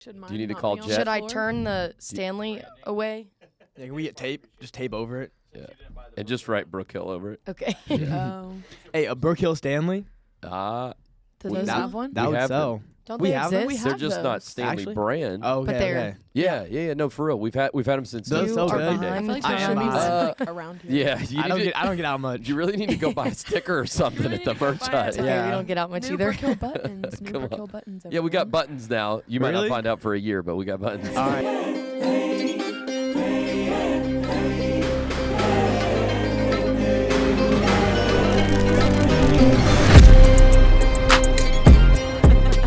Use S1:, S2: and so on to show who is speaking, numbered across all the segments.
S1: Do
S2: you need to call Jet?
S3: Should I turn the Stanley away?
S4: Yeah, can we get tape? Just tape over it.
S2: Yeah. And just write Brook Hill over it.
S3: Okay.
S1: Oh.
S4: Hey, a Brook Hill Stanley?
S3: Do
S2: We
S3: those
S1: have one?
S4: That
S2: We
S4: would
S2: have
S4: sell.
S3: Don't
S4: we
S3: they
S4: have them?
S3: exist?
S2: They're
S1: have
S2: just not
S1: those.
S2: Stanley
S4: Actually?
S2: brand.
S4: Oh, okay,
S3: But they're-
S4: okay.
S2: Yeah, no, for real. We've had them since
S4: Those
S3: You
S4: so
S3: are
S4: good.
S3: behind
S1: I feel
S3: the
S1: like
S4: I
S1: there should be
S4: am.
S1: some like, around here.
S2: Yeah, you
S4: I don't
S2: need
S4: get
S2: to-
S4: I don't get out much.
S2: you really need to go buy a sticker or something
S1: really
S2: at the
S1: need to go
S2: merch
S1: buy
S2: hut.
S1: it.
S3: Okay,
S4: Yeah.
S3: we don't get out much
S1: New
S3: either.
S1: Brook Hill buttons. New
S2: Come
S1: Brook
S2: on.
S1: Hill buttons.
S2: Yeah, we got
S1: everyone.
S2: buttons now. You might not
S4: Really?
S2: find out for a year, but we got buttons.
S4: All right.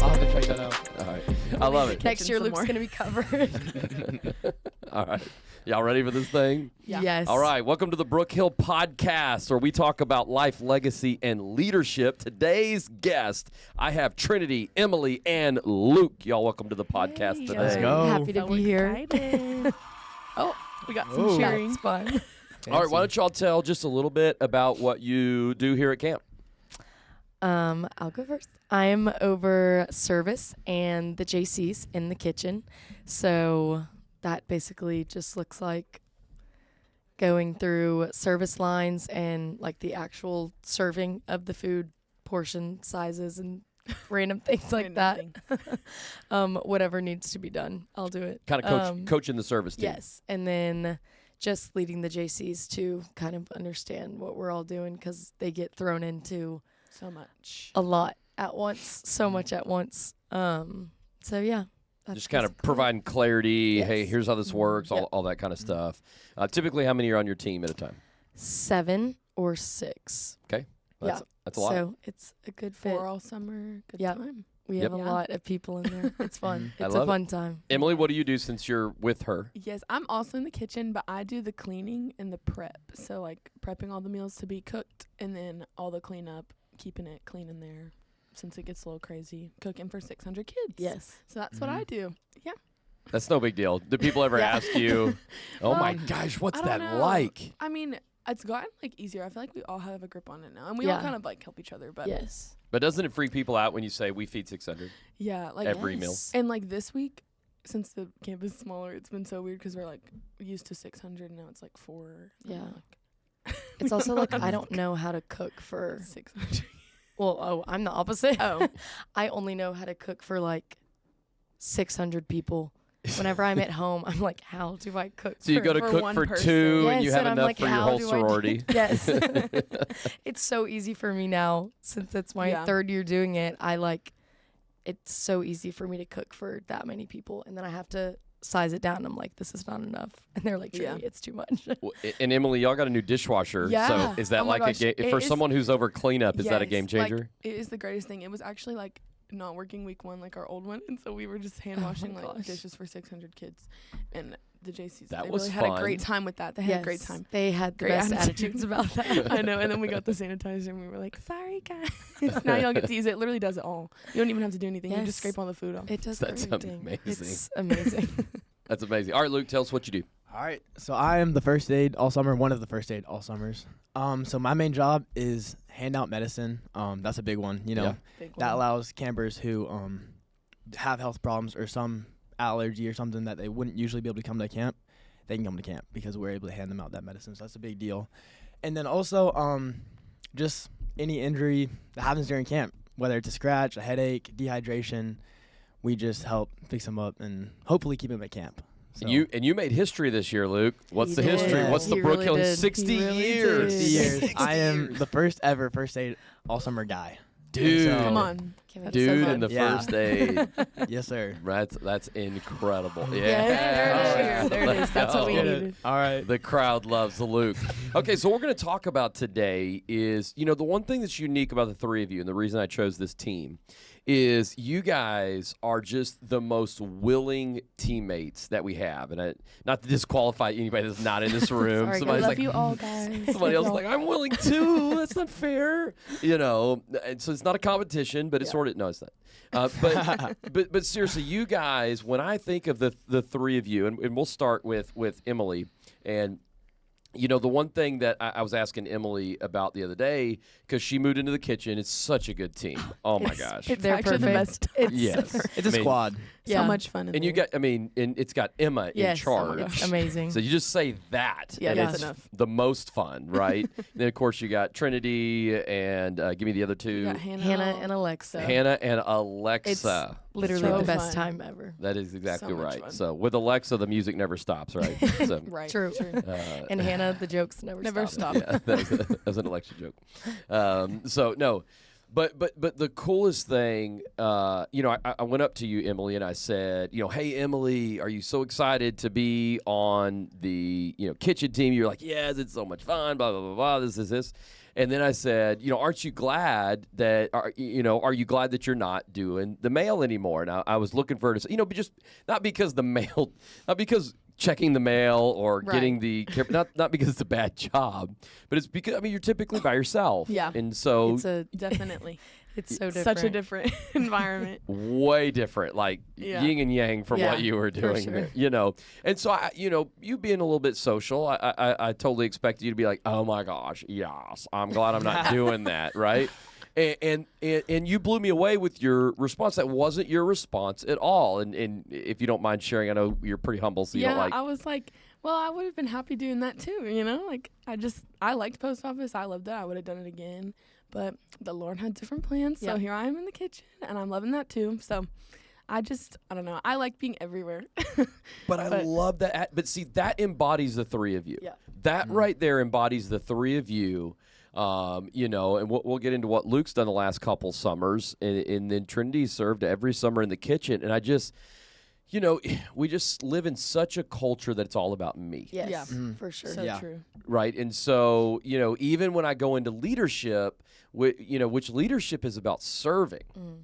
S4: I'll have to check that out.
S2: All right. I love it.
S3: Next year,
S1: some
S3: Luke's
S1: more.
S3: going to be covered.
S2: All right. Y'all ready for this thing?
S1: Yeah.
S3: Yes.
S2: All right. Welcome to the Brook Hill Podcast, where we talk about life, legacy, and leadership. Today's guest, I have Trinity, Emily, and Luke. Y'all welcome to the podcast
S1: Hey.
S2: today.
S4: Let's go.
S3: Happy to
S1: So
S3: be here.
S1: excited. Oh, we got some
S4: Ooh.
S1: cheering.
S3: That's fun.
S2: All right. Why don't y'all tell just a little bit about what you do here at camp?
S3: I'll go first. I'm over service and the JCs in the kitchen. So that basically just looks like going through service lines and like the actual serving of the food, portion sizes and random things like that. Whatever needs to be done, I'll do it.
S2: Kind of coaching the service team.
S3: Yes. And then just leading the JCs to kind of understand what we're all doing because they get thrown into
S1: So much.
S3: a lot at once, so much at once. So yeah, that's
S2: Just kind of
S3: basically-
S2: providing clarity.
S3: Yes.
S2: Hey, here's how this works.
S3: Yep.
S2: All that kind of stuff. Typically, how many are on your team at a time?
S3: 7 or 6.
S2: That's a lot.
S3: So it's a good fit.
S1: 4 all summer. Good
S3: Yep.
S1: time.
S3: We
S2: Yep.
S3: have a
S1: Yeah.
S3: lot of people in there. It's fun.
S2: I
S3: It's
S2: love
S3: a
S2: it.
S3: fun time.
S2: Emily, what do you do since you're with her?
S1: Yes, I'm also in the kitchen, but I do the cleaning and the prep. So like prepping all the meals to be cooked and then all the cleanup, keeping it clean in there since it gets a little crazy. Cooking for 600 kids.
S3: Yes.
S1: So that's what I do. Yeah.
S2: That's no big deal. Do people ever
S3: Yeah.
S2: ask you, oh my
S1: Well,
S2: gosh, what's
S1: I don't
S2: that
S1: know.
S2: like?
S1: I mean, it's gotten like easier. I feel like we all have a grip on it now, and we
S3: Yeah.
S1: all kind of like help each other. But
S3: Yes.
S2: But doesn't it freak people out when you say we feed 600?
S1: yeah, like
S2: Every meal.
S3: Yes.
S1: and like this week, since the camp is smaller, it's been so weird because we're like used to 600 and now it's like 4. and
S3: Yeah.
S1: Like,
S3: It's also like I don't know how to cook for
S1: 600.
S3: I'm the opposite.
S1: Oh.
S3: I only know how to cook for like 600 people. Whenever I'm at home, I'm like, how do I cook?
S2: So you go to
S1: for
S2: cook
S1: one
S2: for
S1: person.
S2: 2 and you
S3: Yes,
S2: have
S3: I'm
S2: enough
S3: like,
S2: for your
S3: how
S2: whole
S3: do I do-
S2: sorority.
S3: Yes. It's so easy for me now since it's my
S1: Yeah.
S3: 3rd year doing it. It's so easy for me to cook for that many people. And then I have to size it down. I'm like, this is not enough. And they're like, Trini,
S1: Yeah.
S3: it's too much.
S2: And Emily, y'all got a new dishwasher.
S1: Yeah.
S2: So is that
S1: Oh my
S2: like
S1: gosh,
S2: a game
S1: it
S2: for
S1: is-
S2: someone who's over cleanup? Is that a
S1: Yes,
S2: game changer?
S1: Like, it is the greatest thing. It was actually like not working week 1 like our old one, and so we were just hand
S3: Oh my
S1: washing like
S3: gosh.
S1: dishes for 600 kids, and the JCs
S2: That
S1: they
S2: was
S1: really had a great
S2: fun.
S1: time with that. They had a great time.
S3: They had the
S1: Great
S3: best
S1: attitude.
S3: attitudes about that.
S1: I know, and then we got the sanitizer, and we were like, "Sorry, guys." Now y'all get to use it. It literally does it all. You don't even have to do anything. You
S3: Yes.
S1: just scrape all the food off.
S3: It does
S2: That's
S3: everything.
S2: amazing.
S3: It's amazing.
S2: That's amazing. All right, Luke, tell us what you do.
S4: All right. So I am the first aid all summer, one of the first aid all summers. So my main job is hand out medicine. That's a big one, you know.
S2: Yeah.
S1: Big
S4: That
S1: one.
S4: allows campers who have health problems or some allergy or something that they wouldn't usually be able to come to camp. They can come to camp because we're able to hand them out that medicine. So that's a big deal. And then also just any injury that happens during camp, whether it's a scratch, a headache, dehydration, we just help fix them up and hopefully keep them at camp. So
S2: And you made history this year, Luke. What's
S3: He
S2: the
S3: did.
S2: history? What's the
S3: He
S2: Brook
S3: really
S2: Hill
S3: did.
S2: 60
S3: He really
S2: years?
S3: did.
S4: 60 years.
S3: 60
S4: I am
S3: years.
S4: the first ever first aid all summer guy.
S2: Dude.
S4: So-
S1: Come on.
S3: Can't wait.
S1: That's so
S2: Dude
S1: fun.
S2: in the
S4: Yeah.
S2: first aid.
S4: Yes, sir.
S2: That's incredible. Yeah.
S3: Yes,
S1: there it is. That's what we
S2: Let's go.
S1: needed.
S4: All right.
S2: The crowd loves the Luke. Okay, so what we're going to talk about today is, the one thing that's unique about the three of you, and the reason I chose this team, is you guys are just the most willing teammates that we have. And not to disqualify anybody that's not in this room.
S3: Sorry,
S2: Somebody's
S1: I love
S2: like,
S1: you all, guys.
S2: somebody else is like, I'm willing too. That's not fair. And so it's not a competition, but it's sort of, no, it's not. But seriously, you guys, when I think of the three of you, and we'll start with Emily, and You know, the one thing that I was asking Emily about the other day, because she moved into the kitchen, it's such a good team. Oh, my gosh.
S1: It's
S3: They're
S1: actually the
S3: perfect.
S1: best.
S2: Yes.
S4: It's a squad.
S1: So much fun. in
S2: And you
S1: there.
S2: got, and it's got Emma in
S3: Yes,
S2: charge.
S3: it's amazing.
S2: So you just say that,
S1: Yeah,
S2: and
S1: that's
S2: it's
S1: enough.
S2: the most fun, right? Then, of course, you got Trinity and give me the other
S1: We
S2: two.
S1: got
S3: Hannah and Alexa.
S2: Hannah and Alexa.
S3: Literally
S1: So
S3: the best
S1: fun.
S3: time ever.
S2: That is exactly
S1: So much
S2: right.
S1: fun.
S2: So with Alexa, the music never stops, right? So,
S1: Right.
S3: True. And Hannah, the jokes never stop.
S2: yeah, that was an Alexa joke. So no, but the coolest thing, you know, I went up to you, Emily, and I said, you know, hey Emily, are you so excited to be on the kitchen team? You're like, yes, it's so much fun. Blah blah blah blah. This. And then I said, you know, aren't you glad that, are you glad that you're not doing the mail anymore? And I was looking for her to say, but just not because not because checking the mail or
S1: Right.
S2: getting not because it's a bad job, but it's because, you're typically by yourself.
S1: Yeah.
S2: And so
S1: Definitely.
S3: It's so different.
S1: Such a different environment.
S2: way different, like
S1: Yeah.
S2: yin and yang from what
S3: Yeah,
S2: you were
S3: for
S2: doing
S3: sure.
S2: there, And so, you being a little bit social, I totally expected you to be like, oh my gosh, yes, I'm glad I'm not doing that, right? And you blew me away with your response. That wasn't your response at all. And if you don't mind sharing, I know you're pretty humble, so you don't like.
S1: I was like, well, I would have been happy doing that too, Like, I liked post office. I loved it. I would have done it again. But the Lord had different plans. So
S3: Yeah.
S1: here I am in the kitchen, and I'm loving that too. So I don't know. I like being everywhere.
S2: But I love that. But see, that embodies the three of you.
S3: Yeah.
S2: That right there embodies the three of you. And we'll get into what Luke's done the last couple summers, and then Trinity served every summer in the kitchen. And I just, we just live in such a culture that it's all about me.
S3: Yes,
S1: Yeah.
S3: for sure.
S1: So
S4: Yeah.
S1: true.
S2: Right. And so, even when I go into leadership, which leadership is about serving,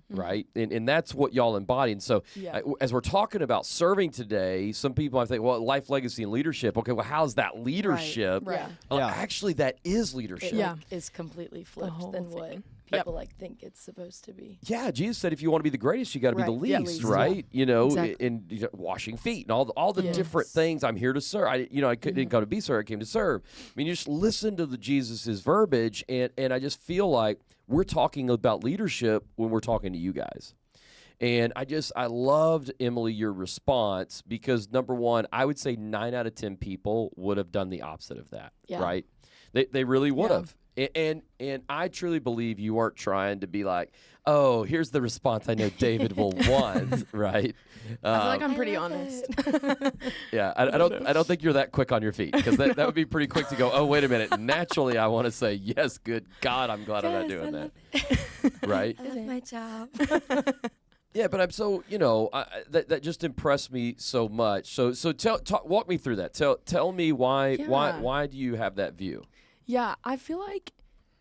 S2: right? And that's what y'all embody. And so,
S1: Yeah.
S2: as we're talking about serving today, some people I think, well, life, legacy, and leadership. Okay, well, how's that leadership?
S1: Right.
S3: Yeah.
S4: Yeah.
S2: Actually, that is
S3: It
S2: leadership.
S1: Yeah.
S3: is completely
S1: The
S3: flipped
S1: whole
S3: than what
S1: thing.
S3: people think it's supposed to be.
S2: Yeah, Jesus said if you want to be the greatest, you got to be the
S3: Right. Yeah,
S2: least,
S3: least,
S2: right?
S3: Exactly.
S2: And washing feet and all the
S3: Yes.
S2: different things. I'm here to serve. I didn't come to be served. I came to serve. You just listen to the Jesus's verbiage, and I just feel like we're talking about leadership when we're talking to you guys. And I loved, Emily, your response because, number one, I would say 9 out of 10 people would have done the opposite of that,
S3: Yeah.
S2: right? They really would
S1: Yeah.
S2: have. And I truly believe you weren't trying to be like, oh, here's the response I know David will want, right?
S1: I feel like I'm
S3: I
S1: pretty
S3: love
S1: honest.
S2: Yeah, I don't think you're that quick on your feet because that would be pretty quick to go, oh, wait a minute. Naturally, I want to say, yes, good God, I'm glad I'm not doing that. Right?
S3: I love my job.
S2: Yeah, but I'm so, that just impressed me so much. So walk me through that. Tell me why do you have that view?
S1: Yeah, I feel like,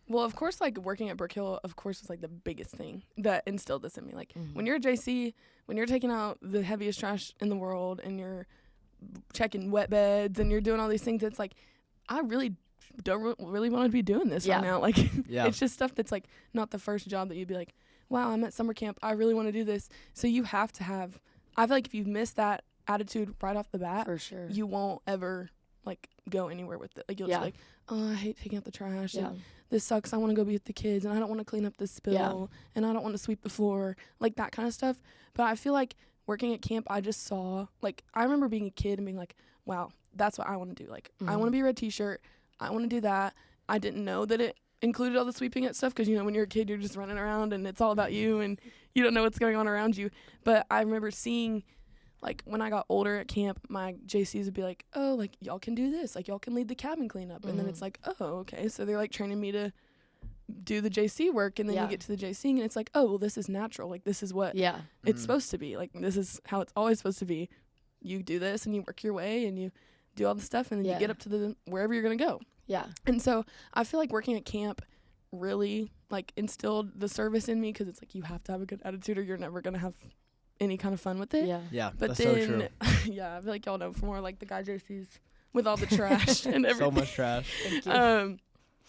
S1: well, of course, like working at Brook Hill, of course, was like the biggest thing that instilled this in me. Like when you're a JC, when you're taking out the heaviest trash in the world and you're checking wet beds and you're doing all these things, it's like, I really don't really want to be doing this right now. Like,
S4: Yeah.
S1: it's just stuff that's like not the first job that you'd be like, wow, I'm at summer camp. I really want to do this. So you have to have, I feel like if you miss that attitude right off the bat,
S3: For sure.
S1: you won't ever like go anywhere with it. Like you'll just be like, oh, I hate taking out the trash.
S3: Yeah.
S1: And this sucks. I want to go be with the kids and I don't want to clean up this spill and I don't want to sweep the floor, like that kind of stuff. But I feel like working at camp, I just saw, like, I remember being a kid and being like, wow, that's what I want to do. Like, I want to be a red t-shirt. I want to do that. I didn't know that it included all the sweeping and stuff because, when you're a kid, you're just running around and it's all about you and you don't know what's going on around you. But I remember seeing, like, when I got older at camp, my JCs would be like, oh, like, y'all can do this. Like, y'all can lead the cabin cleanup. And then it's like, oh, okay. So they're, like, training me to do the JC work. And then you get to the JC and it's like, oh, well, this is natural. Like, this is what it's supposed to be. Like, this is how it's always supposed to be. You do this and you work your way and you do all the stuff and then you get up to the wherever you're going to go.
S3: Yeah.
S1: And so I feel like working at camp really, like, instilled the service in me because it's like you have to have a good attitude or you're never going to have any kind of fun with it.
S3: Yeah.
S4: Yeah,
S1: But
S4: that's so
S1: then,
S4: true.
S1: yeah, I feel like y'all know from more like the guy JCs with all the trash and everything.
S4: So much trash.
S3: Thank you.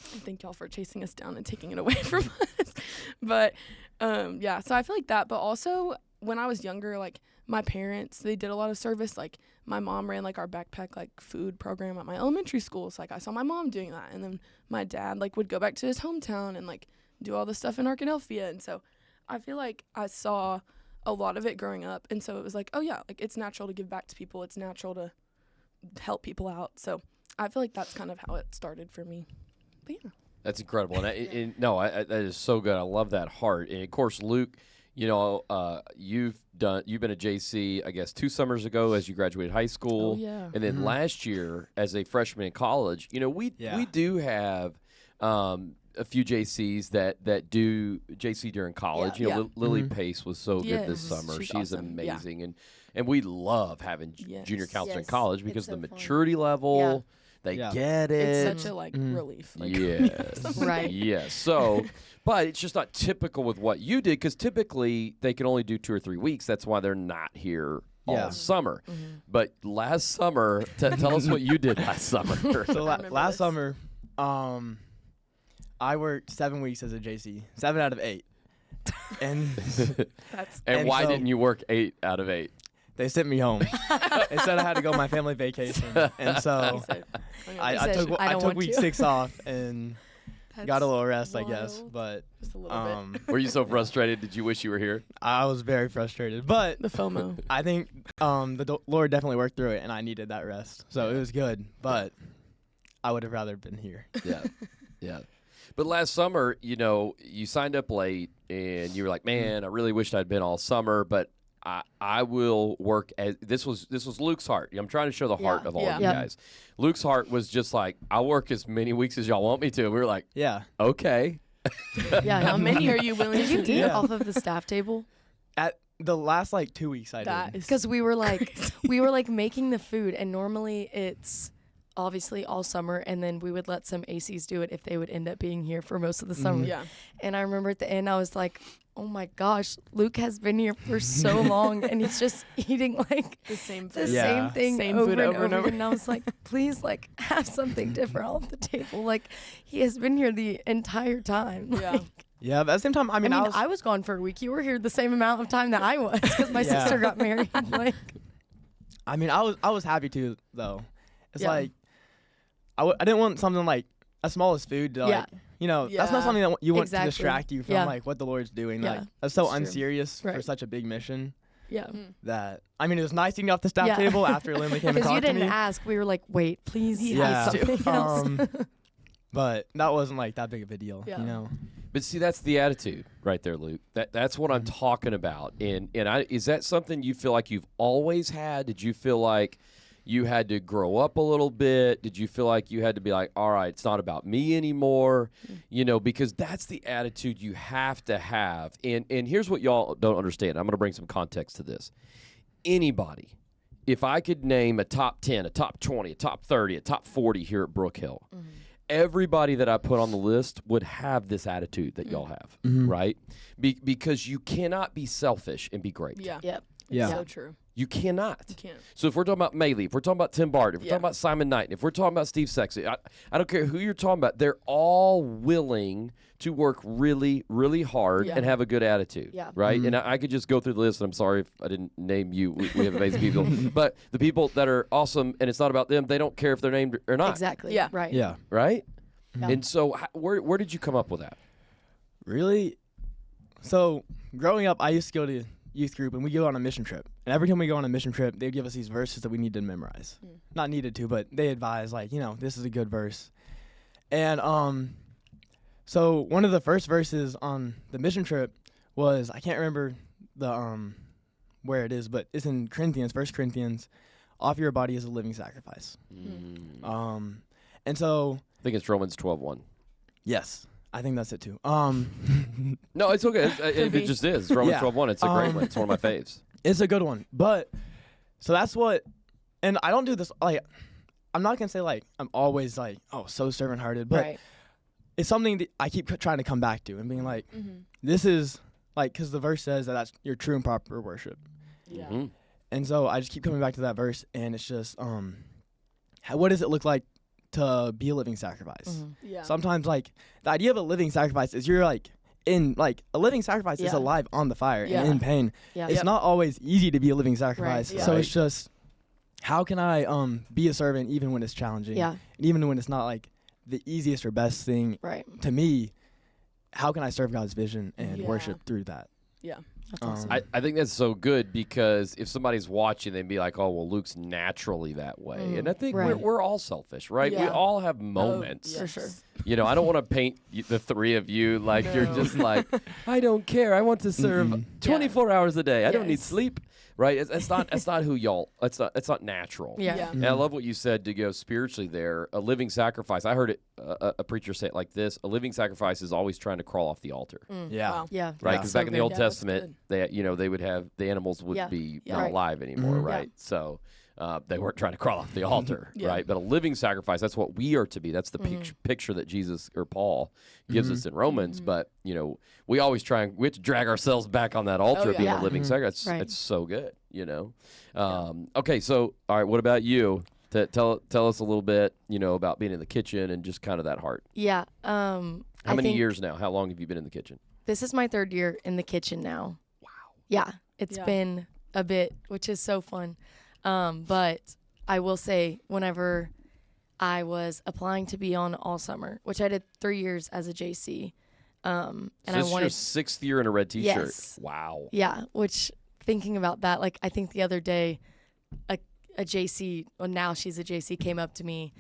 S1: Thank y'all for chasing us down and taking it away from us. But yeah, so I feel like that. But also when I was younger, like my parents, they did a lot of service. Like my mom ran like our backpack like food program at my elementary school. So like I saw my mom doing that, and then my dad like would go back to his hometown and like do all this stuff in Arkadelphia. And so I feel like I saw a lot of it growing up, and so it was like, oh yeah, like it's natural to give back to people. It's natural to help people out. So I feel like that's kind of how it started for me. But yeah.
S2: That's incredible, and that is so good. I love that heart, and of course, Luke, you know, you've been a JC, I guess, 2 summers ago as you graduated high school,
S1: Oh yeah.
S2: and then
S4: Mhm.
S2: last year as a freshman in college. You know, we do have a few JCs that do JC during college.
S3: Yeah.
S2: You know, Lily
S4: Mhm.
S2: Pace was so good this
S1: Yes,
S2: summer.
S1: she's
S2: She's
S1: awesome. Yeah.
S2: amazing, and we love having
S1: Yes.
S2: junior counselors in
S3: Yes,
S2: college
S3: it's
S2: because
S3: so
S2: the
S3: fun.
S2: maturity level, they
S4: Yeah.
S2: get it.
S1: It's such a like
S4: Mhm.
S1: relief. Like,
S2: Yes.
S3: Right.
S2: Yes. So, but it's just not typical with what you did, because typically they can only do 2 or 3 weeks. That's why they're not here all
S4: Yeah.
S2: summer.
S1: Mhm.
S2: But last summer, tell us what you did last summer.
S4: So
S1: remember
S4: last
S1: this.
S4: summer, I worked 7 weeks as a JC, 7 out of 8, and
S1: That's
S2: And
S4: And
S2: why
S4: so-
S2: didn't you work 8 out of 8?
S4: they sent me home. Instead, I had to go on my family vacation, and
S1: he
S4: so
S1: said,
S4: I
S3: said,
S4: took
S3: "I
S4: I
S3: don't
S4: took
S3: want
S4: week
S3: to."
S4: 6 off and got a little rest, I guess.
S1: wild.
S4: But
S1: just a little bit.
S2: Were you so frustrated? Did you wish you were here?
S4: I was very frustrated. But
S1: The FOMO.
S4: I think Lord definitely worked through it, and I needed that rest, so it was good. But I would have rather been here.
S2: Yeah. Yeah. But last summer, you know, you signed up late and you were like, man, I really wished I'd been all summer, but I will work as this was Luke's heart. I'm trying to show the heart
S3: Yeah.
S2: of all
S1: Yeah.
S2: of you
S3: Yep.
S2: guys. Luke's heart was just like, I'll work as many weeks as y'all want me to. And we were like,
S4: Yeah.
S2: okay.
S3: Yeah.
S1: How many are you willing
S3: Did
S1: to
S3: you
S1: do?
S3: eat
S4: Yeah.
S3: off of the staff table?
S4: At the last 2 weeks, I
S1: That
S4: did.
S1: is
S3: Because we were like
S1: crazy.
S3: making the food, and normally it's obviously all summer, and then we would let some ACs do it if they would end up being here for most of the summer.
S1: Yeah.
S3: And I remember at the end I was like, oh my gosh, Luke has been here for so long, and he's just eating like
S1: The same
S3: the
S1: food.
S4: Yeah.
S3: same thing
S1: Same
S3: over,
S1: food
S3: and
S1: over and over.
S3: again. And I was like, please, like, have something different off the table. Like, he has been here the entire time.
S1: Yeah.
S3: Like,
S4: Yeah, but at the same time, I mean,
S3: I was gone for a week. You were here the same amount of time that I was because my
S4: Yeah.
S3: sister got married. Like,
S4: I mean, I was happy to though. It's
S3: Yeah.
S4: like I didn't want something like as small as food to
S3: Yeah.
S4: like, you know, that's not
S1: Yeah.
S4: something that you want
S3: Exactly.
S4: to distract you from
S3: Yeah.
S4: like what the Lord's doing.
S3: Yeah,
S4: Like that's so
S3: that's true.
S4: unserious for
S3: Right.
S4: such a big mission
S3: yeah.
S1: Mm.
S4: that I mean, it was nice eating off the staff
S3: Yeah.
S4: table after Lindley came and
S3: Because you
S4: talked to
S3: didn't
S4: me.
S3: ask. We were like, wait, please
S1: He
S4: Yeah.
S3: have something else.
S4: But that wasn't like that big of a deal,
S3: Yeah.
S4: you know.
S2: But see, that's the attitude right there, Luke. That's what I'm talking about. And is that something you feel like you've always had? Did you feel like you had to grow up a little bit? Did you feel like you had to be like, all right, it's not about me anymore? You know, because that's the attitude you have to have. And here's what y'all don't understand. I'm going to bring some context to this. Anybody, if I could name a top 10, a top 20, a top 30, a top 40 here at Brook Hill, everybody that I put on the list would have this attitude that y'all have, right? Because you cannot be selfish and be great.
S1: Yeah.
S3: Yep.
S4: Yeah.
S1: So true.
S2: You cannot.
S1: You can't.
S2: So if we're talking about Maylee, if we're talking about Tim Bart, if we're
S1: Yeah.
S2: talking about Simon Knight, if we're talking about Steve Sexy, I don't care who you're talking about. They're all willing to work really, really hard
S1: Yeah.
S2: and have a good attitude,
S3: Yeah.
S2: right? And I could just go through the list, and I'm sorry if I didn't name you. We have amazing people. But the people that are awesome, and it's not about them, they don't care if they're named or not,
S3: Exactly.
S1: Yeah.
S3: Right.
S4: Yeah.
S2: right?
S3: Yeah.
S2: And so where did you come up with that?
S4: Really? So growing up, I used to go to youth group and we go on a mission trip. And every time we go on a mission trip, they'd give us these verses that we need to memorize. Not needed to, but they advise like, you know, this is a good verse. And so one of the first verses on the mission trip was, I can't remember the where it is, but it's in Corinthians, 1 Corinthians, offer your body as a living sacrifice. And so
S2: I think it's Romans 12:1.
S4: yes, I think that's it too.
S2: No, it's okay. It
S1: be.
S2: just is. It's Romans
S4: Yeah.
S2: 12:1. It's a great one. It's one of my faves.
S4: It's a good one. But so that's what, and I don't do this like, I'm not gonna say like I'm always like, oh, so servant hearted, but
S3: Right.
S4: it's something that I keep trying to come back to and being like, this is like, because the verse says that that's your true and proper worship.
S1: Yeah.
S2: Mhm.
S4: And so I just keep coming back to that verse, and it's just, what does it look like to be a living sacrifice?
S3: Mhm.
S1: Yeah.
S4: Sometimes like the idea of a living sacrifice is you're like in like a living sacrifice is
S3: Yeah.
S4: alive on the fire
S1: Yeah.
S4: and in pain.
S3: Yeah.
S4: It's
S1: Yep.
S4: not always easy to be a living sacrifice.
S1: Yeah.
S4: So
S2: Right.
S4: it's just, how can I be a servant even when it's challenging?
S3: Yeah.
S4: And even when it's not like the easiest or best thing
S3: Right.
S4: to me, how can I serve God's vision and
S1: Yeah.
S4: worship through that?
S1: Yeah.
S3: That's awesome.
S2: I think that's so good because if somebody's watching, they'd be like, "Oh, well, Luke's naturally that way," and I think
S3: Right.
S2: we're all selfish, right? We
S1: Yeah.
S2: all have moments.
S3: For sure.
S2: You know, I don't want to paint the three of you like you're
S1: No.
S2: just like, I don't care. I want to serve
S4: Mm-mm.
S2: 24 hours a day. I don't need
S1: Yes.
S2: sleep. Right? It's not who y'all. It's not natural.
S3: Yeah.
S1: Yeah.
S2: And I love what you said to go spiritually there. A living sacrifice. I heard it. A preacher say it like this: a living sacrifice is always trying to crawl off the altar.
S4: Yeah.
S1: Wow.
S3: Yeah.
S2: Right?
S4: Yeah.
S2: Because
S3: So
S2: back in the
S3: good.
S2: Old
S1: Yeah, that's
S2: Testament, they would have the animals would
S3: Yeah.
S2: be
S3: Yeah.
S2: not
S3: Right.
S2: alive anymore.
S4: Mhm.
S2: Right? So. They weren't trying to crawl off the altar,
S1: Yeah.
S2: right? But a living sacrifice, that's what we are to be. That's the picture that Jesus or Paul gives us in Romans. But, you know, we always we have to drag ourselves back on that altar of being
S3: yeah.
S2: a living
S4: Mhm.
S2: sacrifice.
S3: Right.
S2: It's so good, you know? Okay, so, all right, what about you? Tell us a little bit, you know, about being in the kitchen and just kind of that heart.
S3: Yeah.
S2: How many years now? How long have you been in the kitchen?
S3: This is my 3rd year in the kitchen now.
S2: Wow.
S3: Yeah. It's
S1: Yeah.
S3: been a bit, which is so fun. But I will say, whenever I was applying to be on all summer, which I did 3 years as a JC, and
S2: So
S3: I
S2: this is your
S3: wanted,
S2: 6th year in a red T-shirt.
S3: Yes.
S2: Wow.
S3: yeah, which thinking about that, like I think the other day, a JC, well now she's a JC, came up to me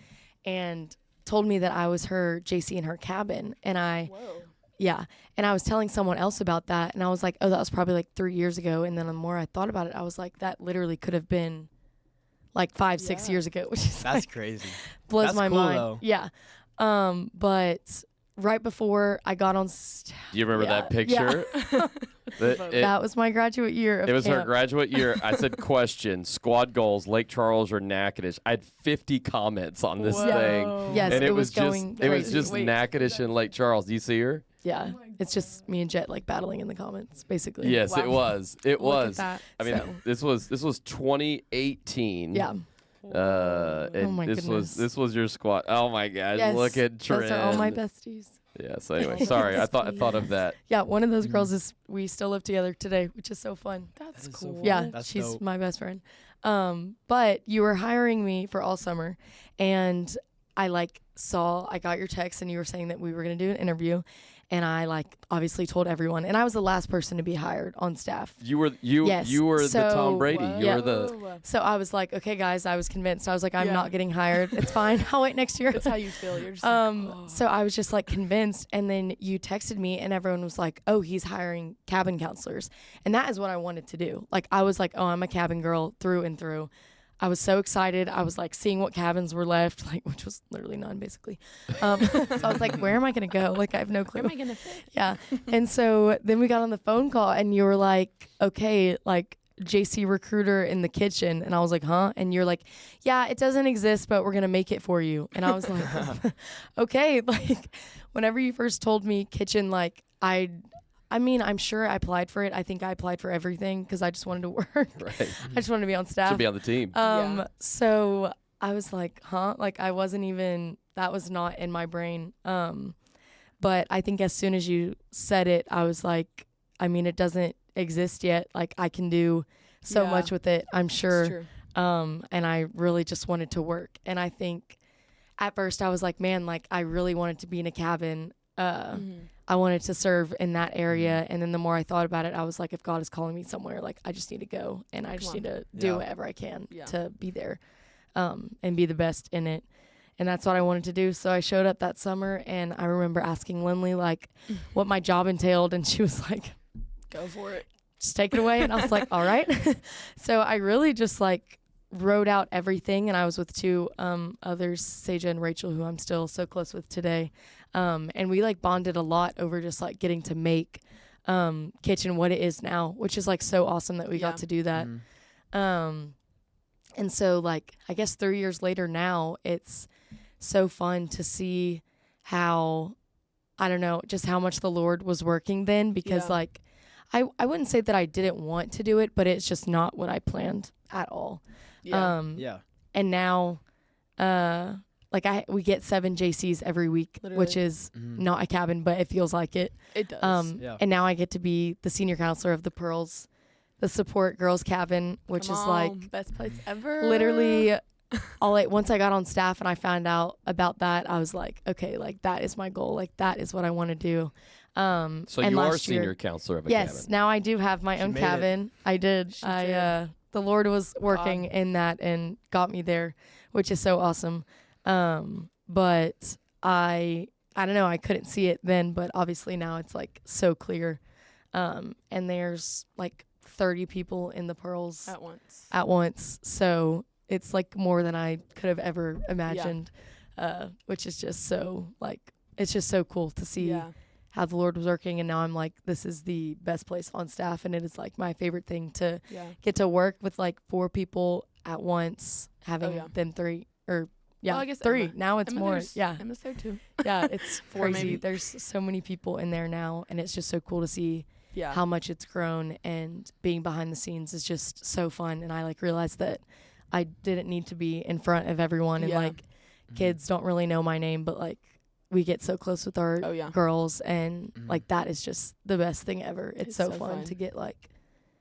S3: and told me that I was her JC in her cabin, and
S1: Whoa.
S3: yeah. And I was telling someone else about that, and I was like, oh, that was probably like 3 years ago. And then the more I thought about it, I was like, that literally could have been like 5-6
S1: Yeah.
S3: years ago, which is
S4: That's
S3: like,
S4: crazy.
S3: blows
S4: That's
S3: my
S4: cool,
S3: mind.
S4: though.
S3: Yeah. But right before I got on
S2: Do you remember that picture?
S3: that was my graduate year of
S2: It was her
S3: camp.
S2: graduate year. I said, question, squad goals, Lake Charles or Natchitoches. I had 50 comments on this
S1: Whoa.
S2: thing.
S3: Yes,
S2: And
S3: it
S2: it
S3: was
S2: was
S3: going
S2: just, it was
S3: crazy.
S2: just
S1: Wait.
S2: Natchitoches and Lake Charles. Do you see her?
S3: Yeah. It's just me and Jet like battling in the comments, basically.
S2: Yes,
S1: Wow.
S2: it was. It
S1: Look at
S2: was.
S1: that.
S2: I mean,
S3: So-
S2: this was 2018.
S3: Yeah.
S2: And
S3: Oh my goodness.
S2: this was your squad. Oh my gosh!
S3: Yes,
S2: Look at Trent.
S3: those are all my besties.
S2: Yeah. So anyway, sorry. I thought of that.
S3: Yeah, one of those girls is, we still live together today, which is so fun.
S1: That's
S4: That is so
S1: cool.
S4: fun.
S3: Yeah,
S4: That's
S3: she's
S4: dope.
S3: my best friend. But you were hiring me for all summer, and I got your text, and you were saying that we were going to do an interview, and I obviously told everyone, and I was the last person to be hired on staff.
S2: You were
S3: Yes,
S2: the
S3: so-
S2: Tom Brady. You
S3: Yeah.
S2: were the.
S1: Whoa.
S3: So I was like, okay, guys, I was convinced. I was like, I'm
S1: Yeah.
S3: not getting hired. It's fine. I'll wait next year.
S1: That's how you feel. You're just like, oh.
S3: So I was just like convinced, and then you texted me, and everyone was like, "Oh, he's hiring cabin counselors," and that is what I wanted to do. Like I was like, "Oh, I'm a cabin girl through and through." I was so excited. I was like seeing what cabins were left, which was literally none, basically. So I was like, "Where am I gonna go?" Like I have no clue.
S1: Where am I gonna fit?
S3: Yeah. And so then we got on the phone call, and you were like, "Okay, like." JC recruiter in the kitchen, and I was like, huh? And you're like, yeah, it doesn't exist, but we're gonna make it for you. And I was like, okay. Like whenever you first told me kitchen, like I mean, I'm sure I applied for it. I think I applied for everything because I just wanted to work.
S2: Right.
S3: I just wanted to be on staff.
S2: Should be on the team.
S1: Yeah.
S3: So I was like, huh? Like I wasn't even, that was not in my brain. But I think as soon as you said it, I was like, I mean, it doesn't exist yet. Like I can do so
S1: Yeah.
S3: much with it, I'm
S1: It's
S3: sure.
S1: true.
S3: And I really just wanted to work. And I think at first I was like, man, like I really wanted to be in a cabin.
S1: Mhm.
S3: I wanted to serve in that area. And then the more I thought about it, I was like, if God is calling me somewhere, like I just need to go, and I just
S1: Come
S3: need
S1: on.
S3: to do
S4: Yeah.
S3: whatever I can
S1: Yeah.
S3: to be there, and be the best in it. And that's what I wanted to do. So I showed up that summer, and I remember asking Lindley like what my job entailed, and she was like,
S1: Go for it.
S3: just take it away. And I was like, all right. So I really just like wrote out everything, and I was with two others, Seja and Rachel, who I'm still so close with today. And we like bonded a lot over just like getting to make kitchen what it is now, which is like so awesome that we
S1: Yeah.
S3: got to do that.
S4: Mhm.
S3: And so like I guess 3 years later now, it's so fun to see how, I don't know, just how much the Lord was working then, because
S1: Yeah.
S3: like I wouldn't say that I didn't want to do it, but it's just not what I planned at all.
S1: Yeah.
S4: Yeah.
S3: And now like we get 7 JCs every week, which
S1: Literally.
S3: is not a cabin, but it feels like it.
S1: It does.
S4: Yeah.
S3: And now I get to be the senior counselor of the Pearls, the support girls cabin, which
S1: Come
S3: is
S1: on,
S3: like
S1: best place ever.
S3: literally once I got on staff and I found out about that, I was like, okay, like that is my goal. Like that is what I want to do.
S2: So
S3: and
S2: you are
S3: last year-
S2: senior counselor of a
S3: Yes,
S2: cabin.
S3: now I do have my
S4: She
S3: own
S4: made it.
S3: cabin. I did.
S1: She did.
S3: The Lord was working in that and got me there, which is so awesome. But I don't know, I couldn't see it then, but obviously now it's like so clear. And there's like 30 people in the Pearls
S1: at once.
S3: So it's like more than I could have ever imagined, which is just so like, it's just so cool to see
S1: Yeah.
S3: how the Lord was working. And now I'm like, this is the best place on staff. And it is like my favorite thing to
S1: Yeah.
S3: get to work with like 4 people at once, having
S1: yeah.
S3: them 3 or
S1: Well, I guess
S3: 3.
S1: Emma.
S3: Now it's
S1: Emma,
S3: more.
S1: there's-
S3: Yeah.
S1: Emma's there too.
S3: Yeah. It's
S1: 4
S3: crazy.
S1: maybe.
S3: There's so many people in there now. And it's just so cool to see
S1: Yeah.
S3: how much it's grown, and being behind the scenes is just so fun. And I like realized that I didn't need to be in front of everyone, and
S1: Yeah.
S3: like kids don't really know my name, but like we get so close with our
S1: Oh, yeah.
S3: girls, and like that is just the best thing ever. It's so, fun
S1: fun.
S3: to get like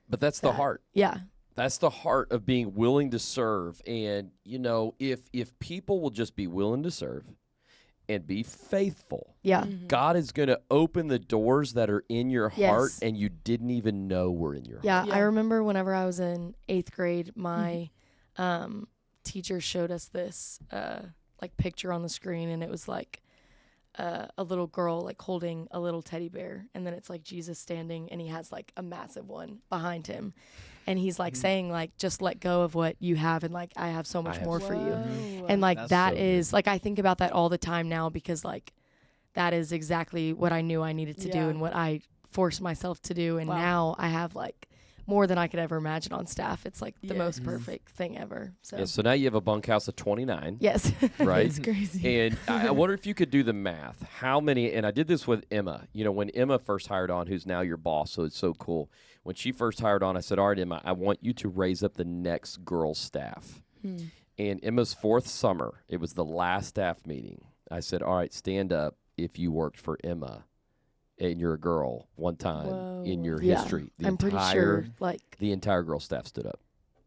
S2: But that's the
S3: that.
S2: heart.
S3: Yeah.
S2: That's the heart of being willing to serve. And, you know, if people will just be willing to serve and be faithful,
S3: Yeah.
S1: Mhm.
S2: God is going to open the doors that are in your heart
S3: Yes.
S2: and you didn't even know were in your
S3: Yeah,
S2: heart.
S3: I
S1: Yeah.
S3: remember whenever I was in 8th grade, my teacher showed us this like picture on the screen, and it was like a little girl like holding a little teddy bear, and then it's like Jesus standing, and he has like a massive one behind him, and he's like saying like, just let go of what you have, and like I have so much
S2: have
S3: more for you.
S1: Whoa.
S3: And like
S4: That's
S3: that
S4: so good.
S3: is like, I think about that all the time now, because like that is exactly what I knew I needed to do
S1: Yeah.
S3: and what I forced myself to do. And
S1: Wow.
S3: now I have like more than I could ever imagine on staff. It's like the most
S1: Yes.
S3: perfect thing ever. So
S2: Yeah, so now you have a bunkhouse of 29.
S3: yes.
S2: Right?
S1: It's crazy.
S2: And I wonder if you could do the math. How many, and I did this with Emma. You know, when Emma first hired on, who's now your boss, so it's so cool. When she first hired on, I said, all right, Emma, I want you to raise up the next girl staff. And Emma's 4th summer, it was the last staff meeting. I said, all right, stand up if you worked for Emma and you're a girl one time in your
S3: Yeah.
S2: history.
S3: I'm pretty sure like
S2: The entire girl staff stood up.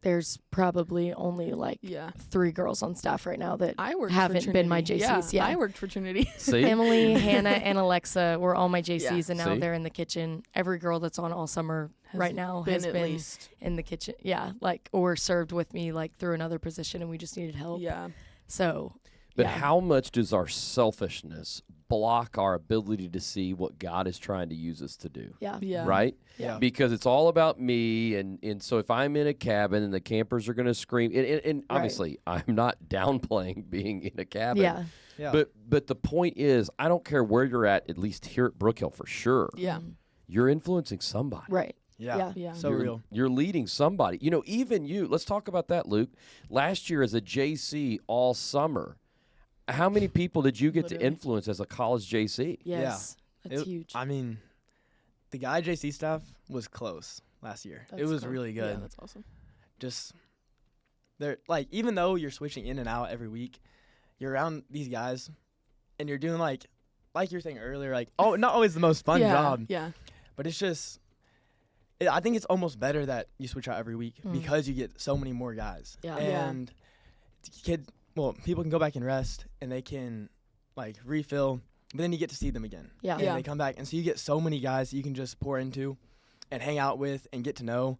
S3: there's probably only like
S1: Yeah.
S3: 3 girls on staff right now that
S1: I worked
S3: haven't
S1: for
S3: been my
S1: Trinity.
S3: JCs. Yeah.
S1: I worked for Trinity.
S2: See?
S3: Emily, Hannah, and Alexa were all my JCs, and now
S2: See?
S3: they're in the kitchen. Every girl that's on all summer
S1: Has
S3: right now has
S1: at
S3: been
S1: least.
S3: in the kitchen. Yeah, like, or served with me like through another position, and we just needed help.
S1: Yeah.
S3: So,
S2: But
S3: yeah.
S2: how much does our selfishness block our ability to see what God is trying to use us to do?
S3: Yeah.
S1: Yeah.
S2: Right?
S4: Yeah.
S2: Because it's all about me. And so if I'm in a cabin and the campers are going to scream, and
S3: Right.
S2: obviously I'm not downplaying being in a cabin.
S3: Yeah.
S4: Yeah.
S2: But the point is, I don't care where you're at least here at Brook Hill for sure.
S1: Yeah.
S2: You're influencing somebody.
S3: Right.
S4: yeah.
S3: Yeah.
S1: Yeah.
S4: So
S2: you're,
S4: real.
S2: You're leading somebody. You know, even you. Let's talk about that, Luke. Last year as a JC all summer, how many people did you get to
S1: Literally.
S2: influence as a college JC?
S3: Yes. That's
S4: It-
S3: huge.
S4: I mean, the guy JC staff was close last year. It
S3: That's
S4: was
S3: cool.
S4: really good.
S1: Yeah, that's awesome.
S4: Just they're like, even though you're switching in and out every week, you're around these guys and you're doing like you were saying earlier, like, oh, not always the most fun
S1: yeah.
S4: job,
S1: Yeah.
S4: but it's just I think it's almost better that you switch out every week
S3: Mm.
S4: because you get so many more guys.
S3: Yeah.
S1: Yeah.
S4: And people can go back and rest and they can like refill, but then you get to see them again.
S3: Yeah.
S4: And
S1: Yeah.
S4: they come back, and so you get so many guys that you can just pour into and hang out with and get to know.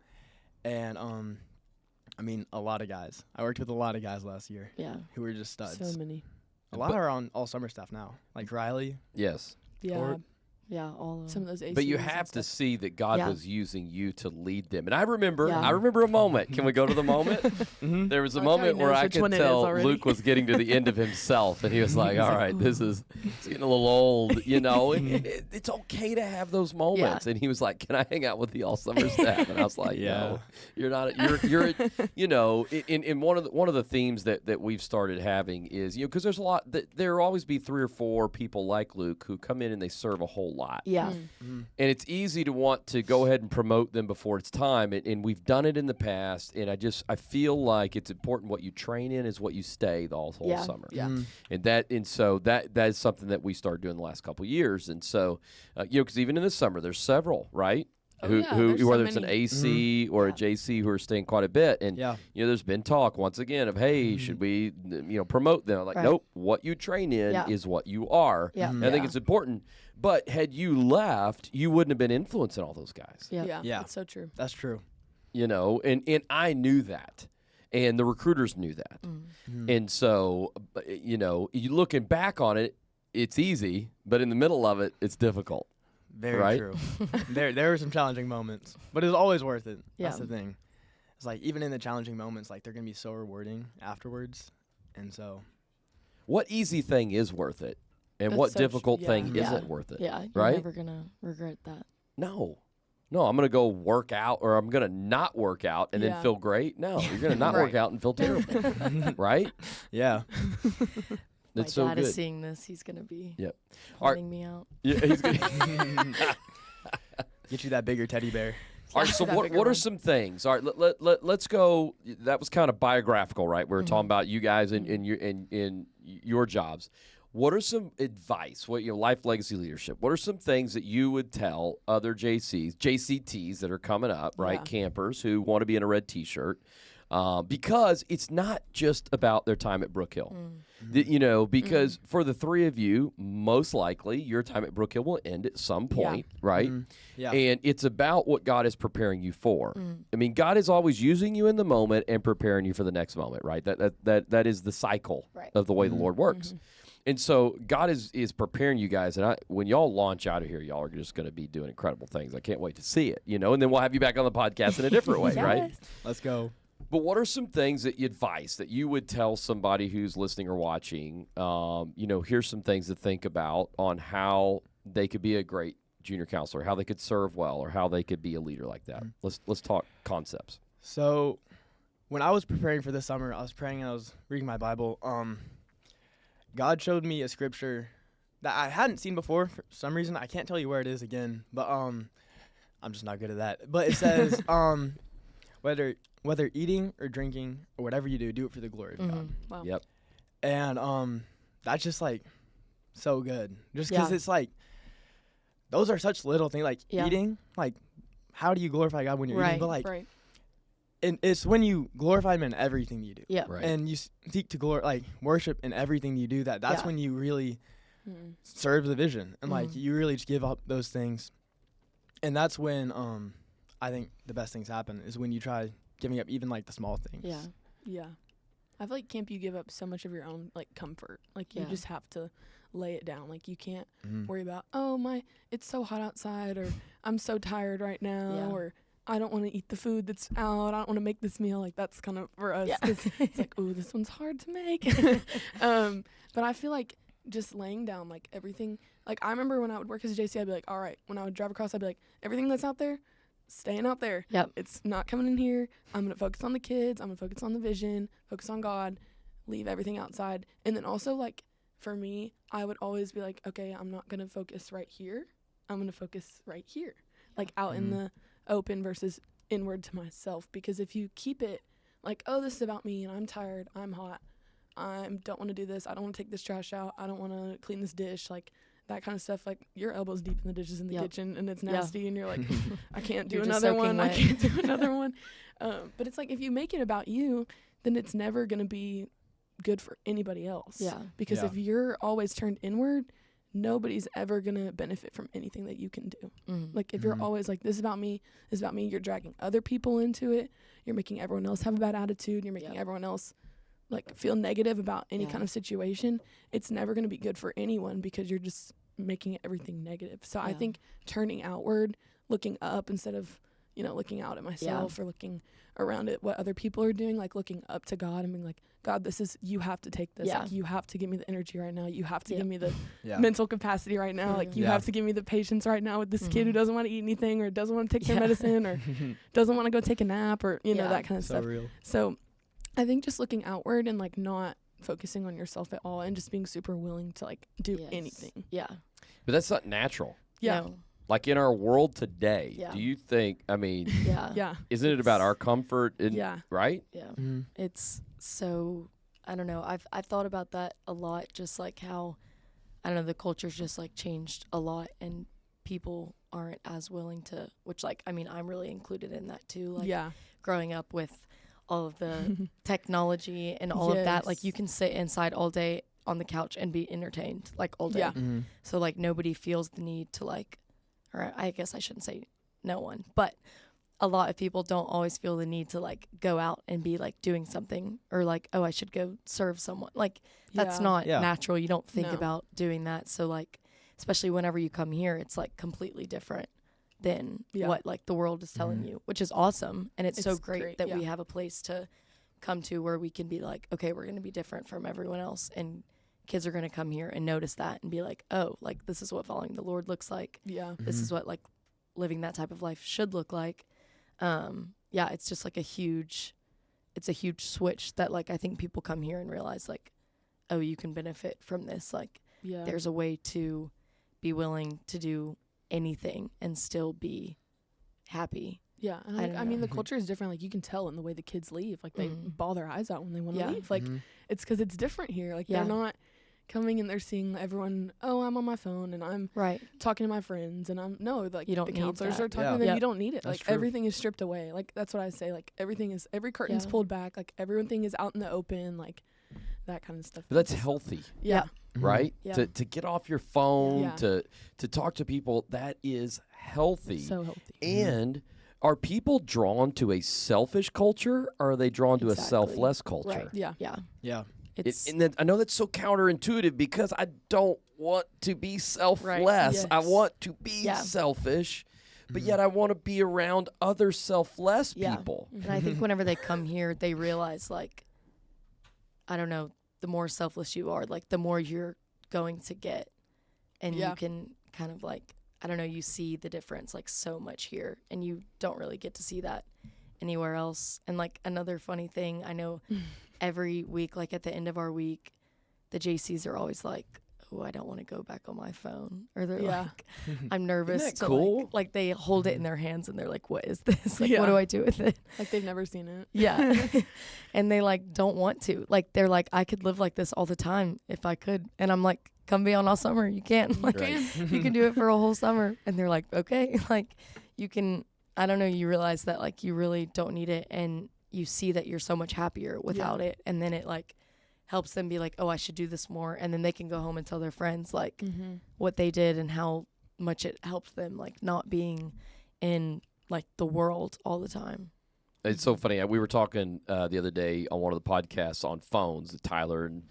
S4: And I mean, a lot of guys. I worked with a lot of guys last year
S3: Yeah.
S4: who were just studs.
S1: So many.
S4: A lot are on all summer staff now, like Riley.
S2: Yes.
S1: Yeah.
S4: Or-
S3: Yeah. All of
S1: Some
S3: them.
S1: of those ACs.
S2: But you
S1: and
S2: have to
S1: stuff.
S2: see that God
S3: Yeah.
S2: was using you to lead them. And I remember
S3: Yeah.
S2: a moment. Can we go to the moment?
S4: Mm-hmm.
S2: There was a
S1: I like how he
S2: moment where
S1: knows
S2: I
S1: which
S2: could
S1: one it is
S2: tell
S1: already.
S2: Luke was getting to the end of himself, and he was like,
S1: He's
S2: all
S1: like,
S2: right,
S1: "Ooh."
S2: this is it's getting a little old, you know. It's okay to have those moments. And he was like, can I hang out with the all summer staff? And I was like, no, you're not. You're you know, in one of the themes that we've started having is, you know, because there's a lot that there will always be 3 or 4 people like Luke who come in and they serve a whole lot.
S3: Yeah.
S2: And it's easy to want to go ahead and promote them before it's time. And we've done it in the past. And I feel like it's important what you train in is what you stay the whole
S3: Yeah.
S2: summer.
S1: Yeah.
S2: And so that is something that we started doing the last couple of years. And so, because even in the summer, there's several, right?
S1: Oh,
S2: who,
S1: yeah,
S2: who
S1: there's so
S2: whether it's an
S1: many.
S2: AC or a
S3: Yeah.
S2: JC who are staying quite a bit. And, there's been talk once again of, hey, should we, promote them? Like,
S3: Right.
S2: nope, what you train in
S3: Yeah.
S2: is what you are.
S3: Yeah.
S2: And I think it's important. But had you left, you wouldn't have been influencing all those guys.
S3: Yeah.
S4: Yeah.
S1: That's so true.
S4: That's true.
S2: And I knew that. And the recruiters knew that. And so, you looking back on it, it's easy, but in the middle of it, it's difficult.
S4: Very
S2: Right?
S4: true. there were some challenging moments, but it was always worth it. That's
S3: Yeah.
S4: the thing. It's like even in the challenging moments, like they're gonna be so rewarding afterwards, and so
S2: What easy thing is worth it? And
S1: That's
S2: what
S1: so
S2: difficult
S1: true.
S2: thing
S3: Yeah.
S2: isn't worth it?
S3: Yeah. You're
S2: Right?
S3: never gonna regret that.
S2: No, I'm going to go work out or I'm going to not work out and then
S1: Yeah.
S2: feel great. No, you're going to not work
S3: Right.
S2: out and feel terrible. Right?
S4: yeah.
S2: That's
S3: My
S2: so
S3: dad
S2: good.
S3: is seeing this. He's gonna be
S2: Yep. All right.
S3: pointing me out.
S2: Yeah, he's gonna
S4: Get you that bigger teddy bear.
S2: All right, so
S1: That
S2: what
S1: bigger
S2: are
S1: one.
S2: some things? All right, let's go. That was kind of biographical, right? We were talking about you guys and your jobs. What are some advice? Life legacy leadership. What are some things that you would tell other JCTs that are coming up, right?
S1: Yeah.
S2: Campers who want to be in a red T-shirt, because it's not just about their time at Brook Hill. Because for the three of you, most likely your time at Brook Hill will end at some point, right?
S4: Yeah.
S2: And it's about what God is preparing you for. I mean, God is always using you in the moment and preparing you for the next moment, right? That is the cycle
S3: Right.
S2: of the way the Lord works. And so God is preparing you guys. And when y'all launch out of here, y'all are just going to be doing incredible things. I can't wait to see it, And then we'll have you back on the podcast in a different way, right?
S4: Let's go.
S2: But what are some things advice that you would tell somebody who's listening or watching? Here's some things to think about on how they could be a great junior counselor, how they could serve well, or how they could be a leader like that. Let's talk concepts.
S4: So, when I was preparing for this summer, I was praying and I was reading my Bible. God showed me a scripture that I hadn't seen before for some reason. I can't tell you where it is again, but I'm just not good at that. But it says, whether eating or drinking or whatever you do it for the glory of God.
S1: Wow.
S2: Yep.
S4: And that's just like so good. Just because
S3: Yeah.
S4: it's like those are such little things. Like
S3: Yeah.
S4: eating, like how do you glorify God when you're eating?
S3: Right.
S4: But like,
S1: Right.
S4: and it's when you glorify Him in everything you do.
S3: Yeah.
S2: Right.
S4: And you seek to worship in everything you do. That's
S3: Yeah.
S4: when you really
S1: Mm.
S4: serve the vision, and like you really just give up those things. And that's when I think the best things happen is when you try giving up even like the small things.
S3: Yeah.
S1: Yeah. I feel like camp you give up so much of your own comfort. Like you
S3: Yeah.
S1: just have to lay it down. Like you can't
S4: Mhm.
S1: worry about, it's so hot outside, or I'm so tired right now,
S3: Yeah.
S1: or I don't want to eat the food that's out. I don't want to make this meal. Like that's kind of for us.
S3: Yeah.
S1: 'Cause it's like, oh, this one's hard to make. But I feel like just laying down like everything. Like I remember when I would work as a JC, I'd be like, all right. When I would drive across, I'd be like, everything that's out there, staying out there.
S3: Yep.
S1: It's not coming in here. I'm gonna focus on the kids. I'm gonna focus on the vision. Focus on God. Leave everything outside. And then also like for me, I would always be like, okay, I'm not gonna focus right here. I'm gonna focus right here, like out in the open versus inward to myself. Because if you keep it like, oh, this is about me and I'm tired, I'm hot, I don't want to do this, I don't want to take this trash out, I don't want to clean this dish, like that kind of stuff, like your elbows deep in the dishes in the
S3: Yep.
S1: kitchen and it's
S3: Yeah.
S1: nasty and you're like, I can't do
S3: You're just
S1: another
S3: soaking
S1: one, I
S3: wet.
S1: can't do another one. But it's like if you make it about you, then it's never going to be good for anybody else.
S3: Yeah.
S1: Because
S4: Yeah.
S1: if you're always turned inward, nobody's ever going to benefit from anything that you can do. Like if you're always like, this is about me, you're dragging other people into it. You're making everyone else have a bad attitude. You're making
S3: Yep.
S1: everyone else like feel negative about any
S3: Yeah.
S1: kind of situation. It's never going to be good for anyone because you're just making everything negative. So I
S3: Yeah.
S1: think turning outward, looking up instead of, looking out at myself or looking around at what other people are doing, like looking up to God and being like, God, you have to take this.
S3: Yeah.
S1: Like you have to give me the energy right now. You have to
S3: Yeah.
S1: give me the
S4: Yeah.
S1: mental capacity right now. Like you
S4: Yeah.
S1: have to give me the patience right now with this kid who
S3: Mhm.
S1: doesn't want to eat anything or doesn't want to take their
S3: Yeah.
S1: medicine or doesn't want to go take a nap or,
S3: Yeah.
S1: that kind of
S4: So
S1: stuff.
S4: real.
S1: So I think just looking outward and like not focusing on yourself at all and just being super willing to like do
S3: Yes.
S1: anything.
S3: Yeah.
S2: But that's not natural.
S1: Yeah.
S3: No.
S2: Like in our world today,
S3: Yeah.
S2: do you think, I mean,
S3: Yeah.
S1: Yeah.
S2: isn't it about our comfort?
S1: Yeah.
S2: Right?
S3: Yeah.
S4: Mm-hmm.
S3: It's so, I don't know. I've thought about that a lot, just like how, I don't know, the culture's just like changed a lot and people aren't as willing to, which like, I mean, I'm really included in that too. Like
S1: Yeah.
S3: growing up with all of the technology and all of that, like
S1: Yes.
S3: you can sit inside all day on the couch and be entertained like all day.
S1: Yeah.
S4: Mm-hmm.
S3: So like nobody feels the need to like, or I guess I shouldn't say no one, but a lot of people don't always feel the need to like go out and be like doing something or like, oh, I should go serve someone. Like that's
S1: Yeah.
S3: not
S4: Yeah.
S3: natural. You don't think
S1: No.
S3: about doing that. So like, especially whenever you come here, it's like completely different than
S1: Yeah.
S3: what like the world is telling
S4: Mhm.
S3: you, which is awesome. And it's so
S1: It's
S3: great,
S1: great,
S3: that we
S1: yeah.
S3: have a place to come to where we can be like, okay, we're going to be different from everyone else. And kids are going to come here and notice that and be like, oh, like this is what following the Lord looks like.
S1: Yeah.
S3: This is what like living that type of life should look like. Yeah, it's just like it's a huge switch that like I think people come here and realize like, oh, you can benefit from this. Like
S1: Yeah.
S3: there's a way to be willing to do anything and still be happy.
S1: Yeah. And
S3: I
S1: like,
S3: don't
S1: I mean,
S3: know.
S1: the culture is different. Like you can tell in the way the kids leave. Like they
S3: Mhm.
S1: bawl their eyes out when they want to
S3: Yeah.
S1: leave. Like
S4: Mhm.
S1: it's because it's different here. Like
S3: Yeah.
S1: they're not coming and they're seeing everyone. Oh, I'm on my phone and I'm
S3: Right.
S1: talking to my friends and I'm no. Like
S3: You don't
S1: the
S3: need
S1: counselors
S3: that.
S1: are talking
S4: Yeah.
S1: to them.
S3: Yep.
S1: You don't need it.
S4: That's
S1: Like
S4: true.
S1: everything is stripped away. Like that's what I say. Like every curtain's
S3: Yeah.
S1: pulled back. Like everything is out in the open. Like that kind of stuff.
S2: But that's
S1: It's-
S2: healthy,
S1: Yeah.
S4: Mhm.
S2: right?
S3: Yeah.
S2: To get off your phone,
S1: Yeah.
S2: to talk to people, that is healthy.
S1: So healthy.
S2: And are people drawn to a selfish culture, or are they drawn to a
S3: Exactly.
S2: selfless culture?
S3: Right.
S1: Yeah.
S3: Yeah.
S4: Yeah.
S3: It's
S2: And then I know that's so counterintuitive because I don't want to be selfless. I
S1: Yes.
S2: want to be
S3: Yeah.
S2: selfish, but
S4: Mhm.
S2: yet I want to be around other selfless
S3: Yeah.
S2: people.
S3: and I think whenever they come here, they realize like, I don't know, the more selfless you are, like the more you're going to get, and
S1: Yeah.
S3: you can kind of like, I don't know, you see the difference like so much here, and you don't really get to see that anywhere else. And like another funny thing, I know every week, like at the end of our week, the JCs are always like, oh, I don't want to go back on my phone, or they're
S1: Yeah.
S3: like, I'm nervous.
S2: that
S3: to
S2: cool?
S3: like they hold it in their hands and they're like, what is this? Like,
S1: Yeah.
S3: what do I do with it?
S1: Like they've never seen it.
S3: Yeah. And they like don't want to. Like they're like, I could live like this all the time if I could. And I'm like, come be on all summer. You can. Like
S2: Right.
S3: you can do it for a whole summer. And they're like, okay. Like you can, I don't know, you realize that like you really don't need it, and you see that you're so much happier without it. And then it like helps them be like, oh, I should do this more. And then they can go home and tell their friends like
S1: Mm-hmm.
S3: what they did and how much it helped them, like not being in like the world all the time.
S2: It's so funny. We were talking the other day on one of the podcasts on phones, Tyler and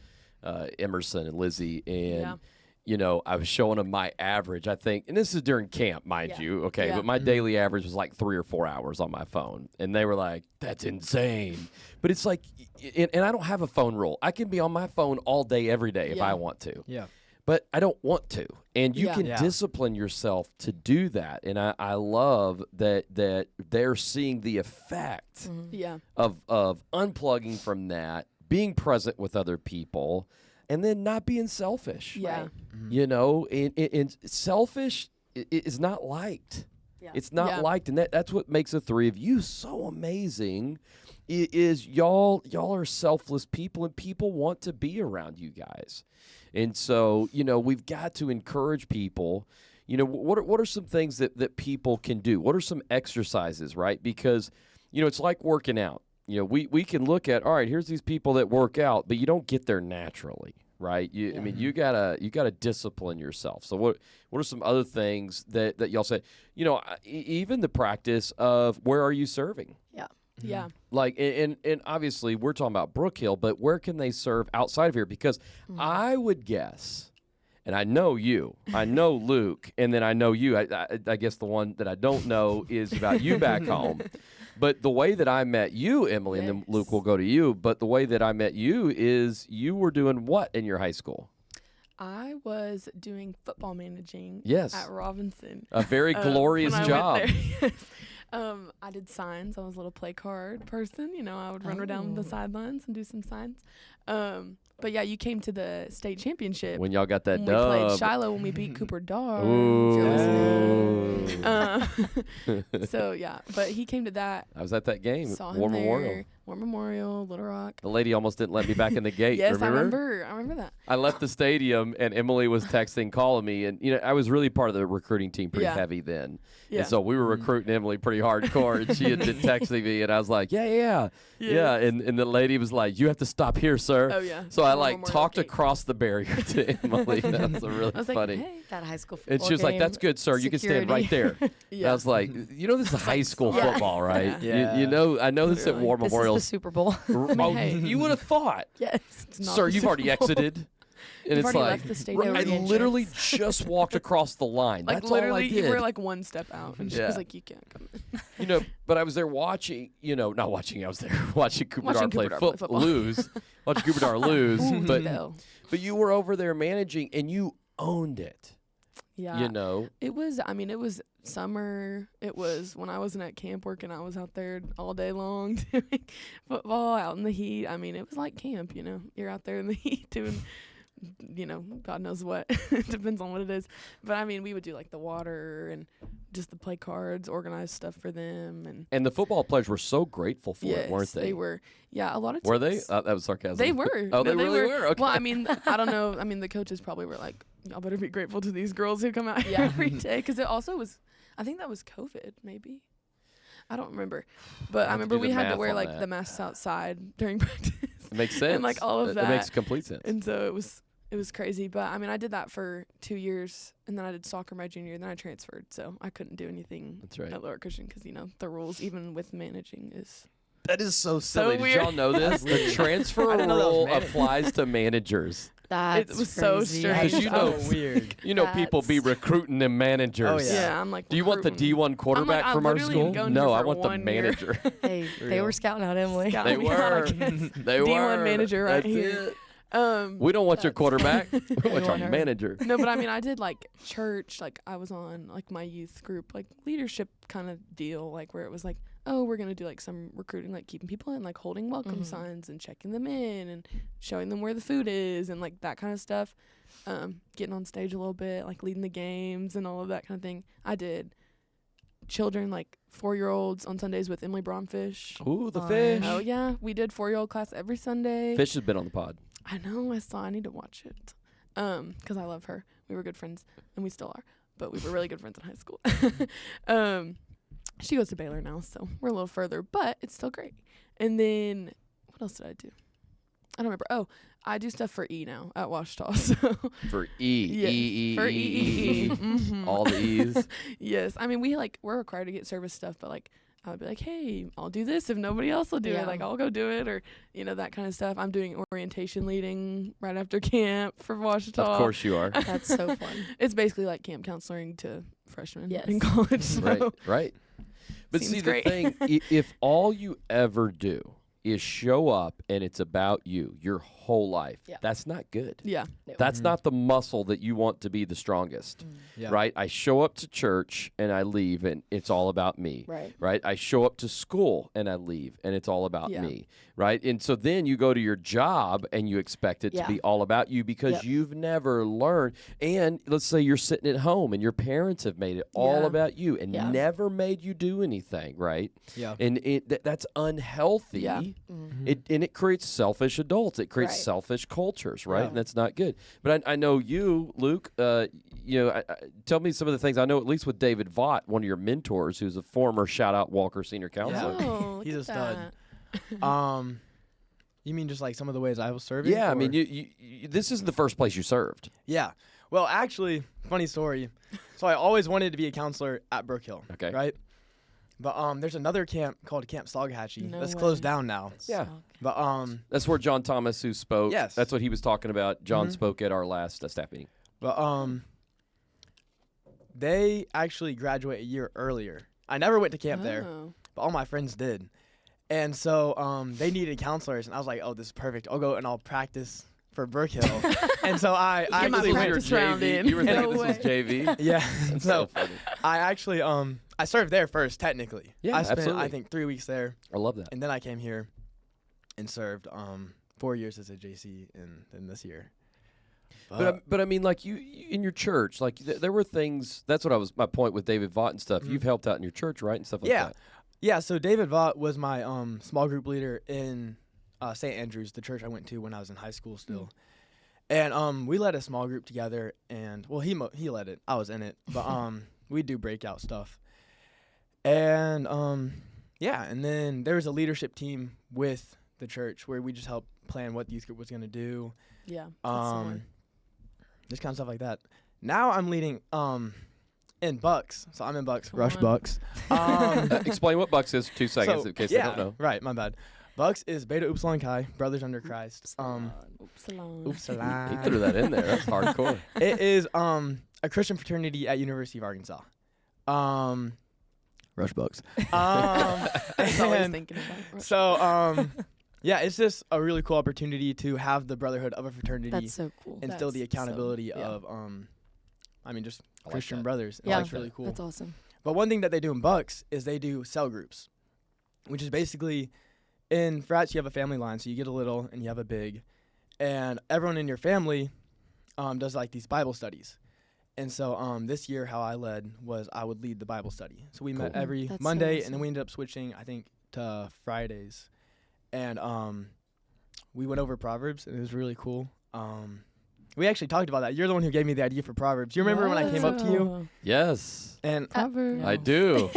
S2: Emerson and Lizzie, and
S1: Yeah.
S2: you know, I was showing them my average. I think, and this is during camp, mind
S3: Yeah.
S2: you, okay,
S1: Yeah.
S2: but my
S4: Mhm.
S2: daily average was like 3 or 4 hours on my phone, and they were like, "That's insane." But it's like, and I don't have a phone rule. I can be on my phone all day, every day if
S1: Yeah.
S2: I want to.
S4: Yeah.
S2: But I don't want to, and you
S1: Yeah.
S2: can
S4: Yeah.
S2: discipline yourself to do that. And I love that they're seeing the effect
S1: Yeah.
S2: of unplugging from that, being present with other people, and then not being selfish.
S1: Yeah.
S3: Right.
S2: You know, and selfish is not liked.
S3: Yeah.
S2: It's not
S1: Yeah.
S2: liked, and that's what makes the three of you so amazing. Is y'all are selfless people, and people want to be around you guys. And so, you know, we've got to encourage people. You know, what are some things that people can do? What are some exercises, right? Because, you know, it's like working out. You know, we can look at, all right, here's these people that work out, but you don't get there naturally, right? I mean, you gotta discipline yourself. So what are some other things that y'all say? You know, even the practice of where are you serving?
S1: Yeah.
S2: Like, and obviously we're talking about Brook Hill, but where can they serve outside of here? Because I would guess, and I know you, I know Luke, and then I know you. I guess the one that I don't know is about you back home. But the way that I met you, Emily, and then Luke
S1: Yes.
S2: will go to you, but the way that I met you is you were doing what in your high school?
S1: I was doing football managing
S2: Yes.
S1: at Robinson.
S2: A very glorious
S1: when I
S2: job.
S1: went there. I did signs. I was a little play card person. You know, I would run down the
S3: Oh.
S1: sidelines and do some signs. But yeah, you came to the state championship
S2: When y'all got that
S1: when we played
S2: dub.
S1: Shiloh when we beat Cooper Dar.
S2: Ooh.
S1: If you're
S2: Ooh.
S1: listening. So yeah, but he came to that.
S2: I was at that game.
S1: Saw him
S2: War
S1: there.
S2: Memorial.
S1: War Memorial, Little Rock.
S2: The lady almost didn't let me back in the gate.
S1: Yes,
S2: remember?
S1: I remember that.
S2: I left the stadium and Emily was texting, calling me, and I was really part of the recruiting team pretty
S1: Yeah.
S2: heavy then.
S1: Yeah.
S2: And so we were recruiting Emily pretty hardcore, and she had been texting me, and I was like, yeah. And the lady was like, you have to stop here, sir.
S1: Oh yeah.
S2: So I
S1: War
S2: like
S1: Memorial
S2: talked
S1: gate.
S2: across the barrier to Emily. That was really
S1: I was like,
S2: funny.
S1: hey.
S3: That high school football
S2: And she was like, "That's good, sir. You can stand right there." And I was like, "This is high school
S3: Yeah.
S2: football, right?
S4: Yeah.
S2: I know this at
S1: Literally.
S2: War
S3: This
S2: Memorial.
S3: is the Super Bowl.
S2: Oh,
S1: hey.
S2: you would have thought,
S3: Yes.
S1: It's not
S2: sir.
S1: the
S2: You've already
S1: Super Bowl.
S2: exited, and
S1: You've
S2: it's
S1: already
S2: like
S1: left the stadium.
S2: I
S3: No re-entrance.
S2: literally just walked across the line.
S1: Like
S2: That's all I
S1: literally, you
S2: did.
S1: were like one step out, and she
S2: Yeah.
S1: was like, "You can't come in."
S2: But I was there watching. Not watching. I was there watching Cooper
S1: Watching
S2: Dar play
S1: Cooper Dar play football.
S2: lose. Watching Cooper Dar lose,
S1: Ooh,
S2: but
S1: Bell.
S2: you were over there managing, and you owned it.
S1: Yeah.
S2: It
S1: was summer. It was when I wasn't at camp working. I was out there all day long doing football out in the heat. I mean, it was like camp, You're out there in the heat doing, God knows what. It depends on what it is. But I mean, we would do like the water and just the play cards, organize stuff for them.
S2: And the football players were so grateful for it, weren't they?
S1: They were. Yeah, a lot of
S2: Were they?
S1: times.
S2: That was sarcasm.
S1: They were.
S2: Oh,
S1: No,
S2: they really were? Okay.
S1: Well, I mean, I don't know. I mean, the coaches probably were like, y'all better be grateful to these girls who come out here
S3: Yeah.
S1: every day. Because it also was, I think that was COVID, maybe. I don't remember. But I
S2: have to
S1: remember
S2: do
S1: we
S2: the
S1: had to
S2: math
S1: wear
S2: on
S1: like
S2: that.
S1: the masks outside during practice.
S2: It makes sense.
S1: And like all of
S2: It
S1: that.
S2: makes complete sense.
S1: And so it was crazy. But I mean, I did that for 2 years. And then I did soccer my junior year. And then I transferred. So I couldn't do anything
S2: That's right.
S1: at Lower Christian because, the rules, even with managing, is.
S2: That is so silly. Did
S1: weird.
S2: y'all know this? The transfer
S4: I didn't know that was
S2: rule
S4: managed.
S2: applies to managers.
S3: That's
S1: was so
S3: crazy.
S1: strange.
S2: Because you know-
S4: so weird.
S2: People be
S3: That's-
S2: recruiting them managers.
S4: Oh,
S1: Yeah,
S4: yeah.
S1: I'm like,
S2: Do you want the
S1: recruiting.
S2: D1 quarterback
S1: I
S2: from our
S1: literally
S2: school?
S1: going
S2: No,
S1: here
S2: I
S1: for
S2: want the
S1: 1 year.
S2: manager.
S3: Hey, they
S4: Real.
S3: were scouting out Emily.
S1: Scout
S2: They
S1: me
S2: were.
S1: out, I guess.
S2: They
S1: D1
S2: were.
S1: manager right
S2: That's
S1: here.
S2: it. We don't want your
S3: That's-
S2: quarterback. We want
S3: want
S2: your
S3: her.
S2: manager.
S1: No, but I mean, I did like church, like I was on like my youth group, like leadership kind of deal, like where it was like, oh, we're gonna do like some recruiting, like keeping people in, like holding welcome
S3: Mhm.
S1: signs and checking them in and showing them where the food is and like that kind of stuff. Getting on stage a little bit, like leading the games and all of that kind of thing. I did children, like 4-year-olds on Sundays with Emily Bromfish.
S2: Ooh, the
S3: Fun.
S2: fish.
S1: Oh yeah, we did 4-year-old class every Sunday.
S2: Fish has been on the pod.
S1: I know. I need to watch it. 'Cause I love her. We were good friends, and we still are. But we were really good friends in high school. She goes to Baylor now, so we're a little further, but it's still great. And then what else did I do? I don't remember. Oh, I do stuff for E now at Washita. So
S2: For E.
S1: Yes,
S2: E.
S1: for E. Mhm.
S2: All the E's.
S1: Yes. I mean, we're required to get service stuff, but like I would be like, hey, I'll do this if nobody else will do
S3: Yeah.
S1: it. Like I'll go do it, or that kind of stuff. I'm doing orientation leading right after camp for Washita.
S2: Of course you are.
S3: That's so fun.
S1: It's basically like camp counseling to freshmen
S3: Yes.
S1: in college. So
S2: Right, right. But
S1: Seems
S2: see,
S1: great.
S2: the thing, if all you ever do is show up and it's about you your whole life,
S3: Yeah.
S2: that's not good.
S1: yeah.
S2: That's
S4: Mhm.
S2: not the muscle that you want to be the strongest,
S4: Yeah.
S2: right? I show up to church and I leave and it's all about me,
S3: Right.
S2: right? I show up to school and I leave and it's all about
S1: Yeah.
S2: me, right? And so then you go to your job and you expect it
S3: Yeah.
S2: to be all about you because
S3: Yep.
S2: you've never learned. And let's say you're sitting at home and your parents have made it all
S1: Yeah.
S2: about you and
S3: Yeah.
S2: never made you do anything, right?
S4: Yeah.
S2: And that's unhealthy.
S1: Yeah.
S3: Mhm.
S2: It creates selfish adults. It creates
S3: Right.
S2: selfish cultures, right?
S4: Yeah.
S2: And that's not good. But I know you, Luke. Tell me some of the things I know. At least with David Vaught, one of your mentors, who's a former shout out Walker senior counselor.
S1: Oh, look
S4: He's
S1: at
S4: a stud.
S1: that.
S4: You mean just like some of the ways I was serving?
S2: Yeah, I mean,
S4: or-
S2: you this is the first place you served.
S4: Yeah. Well, actually, funny story. So I always wanted to be a counselor at Brook Hill.
S2: Okay.
S4: Right. But there's another camp called Camp Stoghatchee
S1: No
S4: that's
S1: way.
S4: closed down now.
S2: Yeah.
S3: So-
S4: But
S2: That's where John Thomas, who spoke.
S4: Yes.
S2: That's what he was talking about. John
S4: Mhm.
S2: spoke at our last staff meeting.
S4: they actually graduate a year earlier. I never went to camp there,
S1: Oh.
S4: but all my friends did. And so they needed counselors, and I was like, oh, this is perfect. I'll go and I'll practice for Brook Hill. And so I
S1: Get my
S4: actually
S1: practice
S2: Your
S1: round
S2: JV.
S1: in.
S2: You were thinking
S1: No
S2: this was
S1: way.
S2: JV.
S4: yeah.
S2: That's
S4: so
S2: so funny.
S4: I actually I served there first, technically.
S2: Yeah,
S4: I spent,
S2: absolutely.
S4: I think, 3 weeks there,
S2: I love that.
S4: and then I came here and served 4 years as a JC, and then this year.
S2: But I mean, like you in your church, like there were things. That's what my point with David Vaught and stuff. You've helped out in your church, right, and stuff like
S4: Yeah.
S2: that.
S4: Yeah, so David Vaught was my small group leader in St. Andrews, the church I went to when I was in high school still. And we led a small group together, and well, he led it. I was in it, but we do breakout stuff. And yeah, and then there was a leadership team with the church where we just helped plan what the youth group was going to do.
S1: Yeah. that's similar.
S4: Just kind of stuff like that. Now I'm leading in Bucks, so I'm in Bucks,
S1: Come
S4: Rush
S1: on.
S4: Bucks.
S2: Explain what Bucks is. 2 seconds, in case they don't know.
S4: Right, my bad. Bucks is Beta Upsilon Chi, Brothers Under Christ.
S1: Upsilon.
S4: Upsilon.
S2: He threw that in there. That's hardcore.
S4: It is a Christian fraternity at University of Arkansas. Rush Bucks.
S1: I was always
S4: and
S1: thinking about Rush.
S4: so yeah, it's just a really cool opportunity to have the brotherhood of a fraternity
S3: That's so cool.
S4: and still the
S1: That's so-
S4: accountability
S1: yeah.
S4: of I mean just
S2: I like
S4: Christian
S2: that.
S4: brothers.
S3: Yeah.
S4: That's really cool.
S3: That's awesome.
S4: But one thing that they do in Bucks is they do cell groups, which is basically in frats you have a family line, so you get a little and you have a big, and everyone in your family does like these Bible studies. And so this year how I led was I would lead the Bible study. So we met
S2: Cool.
S4: every
S3: That's so
S4: Monday,
S3: awesome.
S4: and then we ended up switching I think to Fridays, and we went over Proverbs, and it was really cool. We actually talked about that. You're the one who gave me the idea for Proverbs. You remember when I came up to you?
S1: Wow.
S2: Yes,
S4: And
S1: Proverbs.
S3: No.
S2: I do.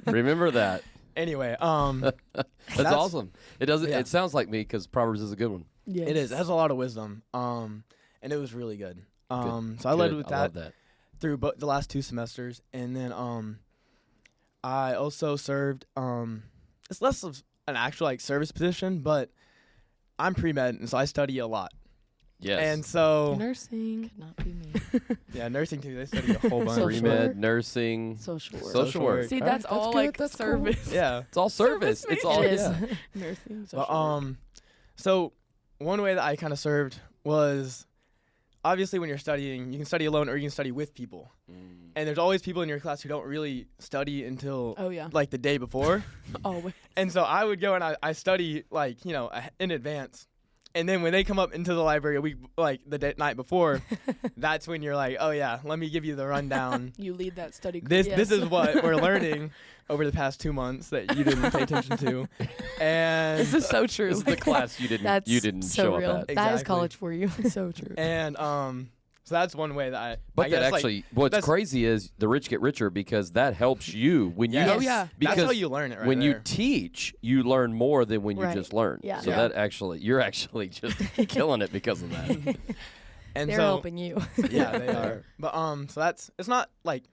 S2: Remember that.
S4: anyway,
S2: That's awesome. It doesn't.
S4: Yeah.
S2: It sounds like me because Proverbs is a good one.
S1: Yes.
S4: it is. It has a lot of wisdom. And it was really good. So I led
S2: Good.
S4: with
S2: I love
S4: that
S2: that.
S4: through the last 2 semesters, and then I also served. It's less of an actual like service position, but I'm pre-med, and so I study a lot.
S2: Yes.
S4: And so
S1: Nursing.
S3: Could not be me.
S4: yeah, nursing too. They study a whole bunch.
S3: Social
S2: Pre-med,
S3: work.
S2: nursing,
S3: Social work.
S2: social work.
S1: See,
S2: All
S1: that's
S2: right,
S1: all
S2: good.
S1: like
S2: That's cool.
S1: service.
S4: Yeah.
S2: It's all service. It's all
S3: It is.
S2: yeah.
S1: Nursing.
S4: But
S1: social work.
S4: so one way that I kind of served was obviously when you're studying, you can study alone or you can study with people. And there's always people in your class who don't really study until
S1: Oh yeah.
S4: like the day before.
S1: Always.
S4: And so I would go and I study like, in advance. And then when they come up into the library a week, like the night before, that's when you're like, oh yeah, let me give you the rundown.
S1: You lead that study group.
S4: This
S1: Yes.
S4: is what we're learning over the past 2 months that you didn't pay attention to. And
S1: This is so true.
S2: This is the class you didn't.
S3: That's
S2: you didn't
S3: so
S2: show
S3: real.
S2: up at.
S3: That is
S4: Exactly.
S3: college for you.
S1: so true.
S4: and so that's one way that I
S2: But
S4: I
S2: that
S4: guess, like,
S2: actually, what's
S4: that's-
S2: crazy is the rich get richer because that helps you when you.
S4: Yes.
S1: Oh yeah.
S2: Because
S4: that's how you learn it right
S2: when you
S4: there.
S2: teach, you learn more than when you
S3: Right.
S2: just learn.
S3: Yeah.
S2: So
S1: Yeah.
S2: that actually, you're actually just killing it because of that.
S4: And
S3: They're
S4: so
S3: helping you.
S4: yeah, they are. But so it's not like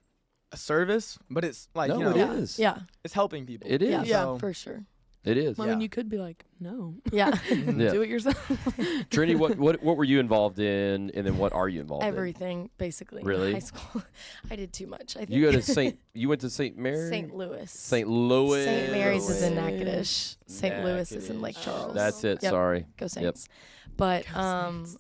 S4: a service, but it's like
S2: No, it
S3: yeah.
S2: is.
S3: Yeah.
S4: it's helping people.
S2: It is.
S3: Yeah.
S1: Yeah.
S4: So-
S3: For sure.
S2: It is.
S1: I mean,
S4: Yeah.
S1: you could be like, no,
S3: Yeah.
S2: Yeah.
S1: do it yourself.
S2: Trinity, what were you involved in, and then what are you involved
S3: Everything basically.
S2: Really?
S3: In high school. I did too much. I think.
S2: in? You go to St. You went to St. Mary.
S3: St. Louis.
S2: St. Louis.
S3: St. Mary's is in
S1: Louis.
S3: Natchitoches. St. Louis is in Lake
S2: Natchitoches.
S3: Charles.
S2: That's it.
S3: Yep.
S2: Sorry.
S3: Go Saints. But
S1: Saints.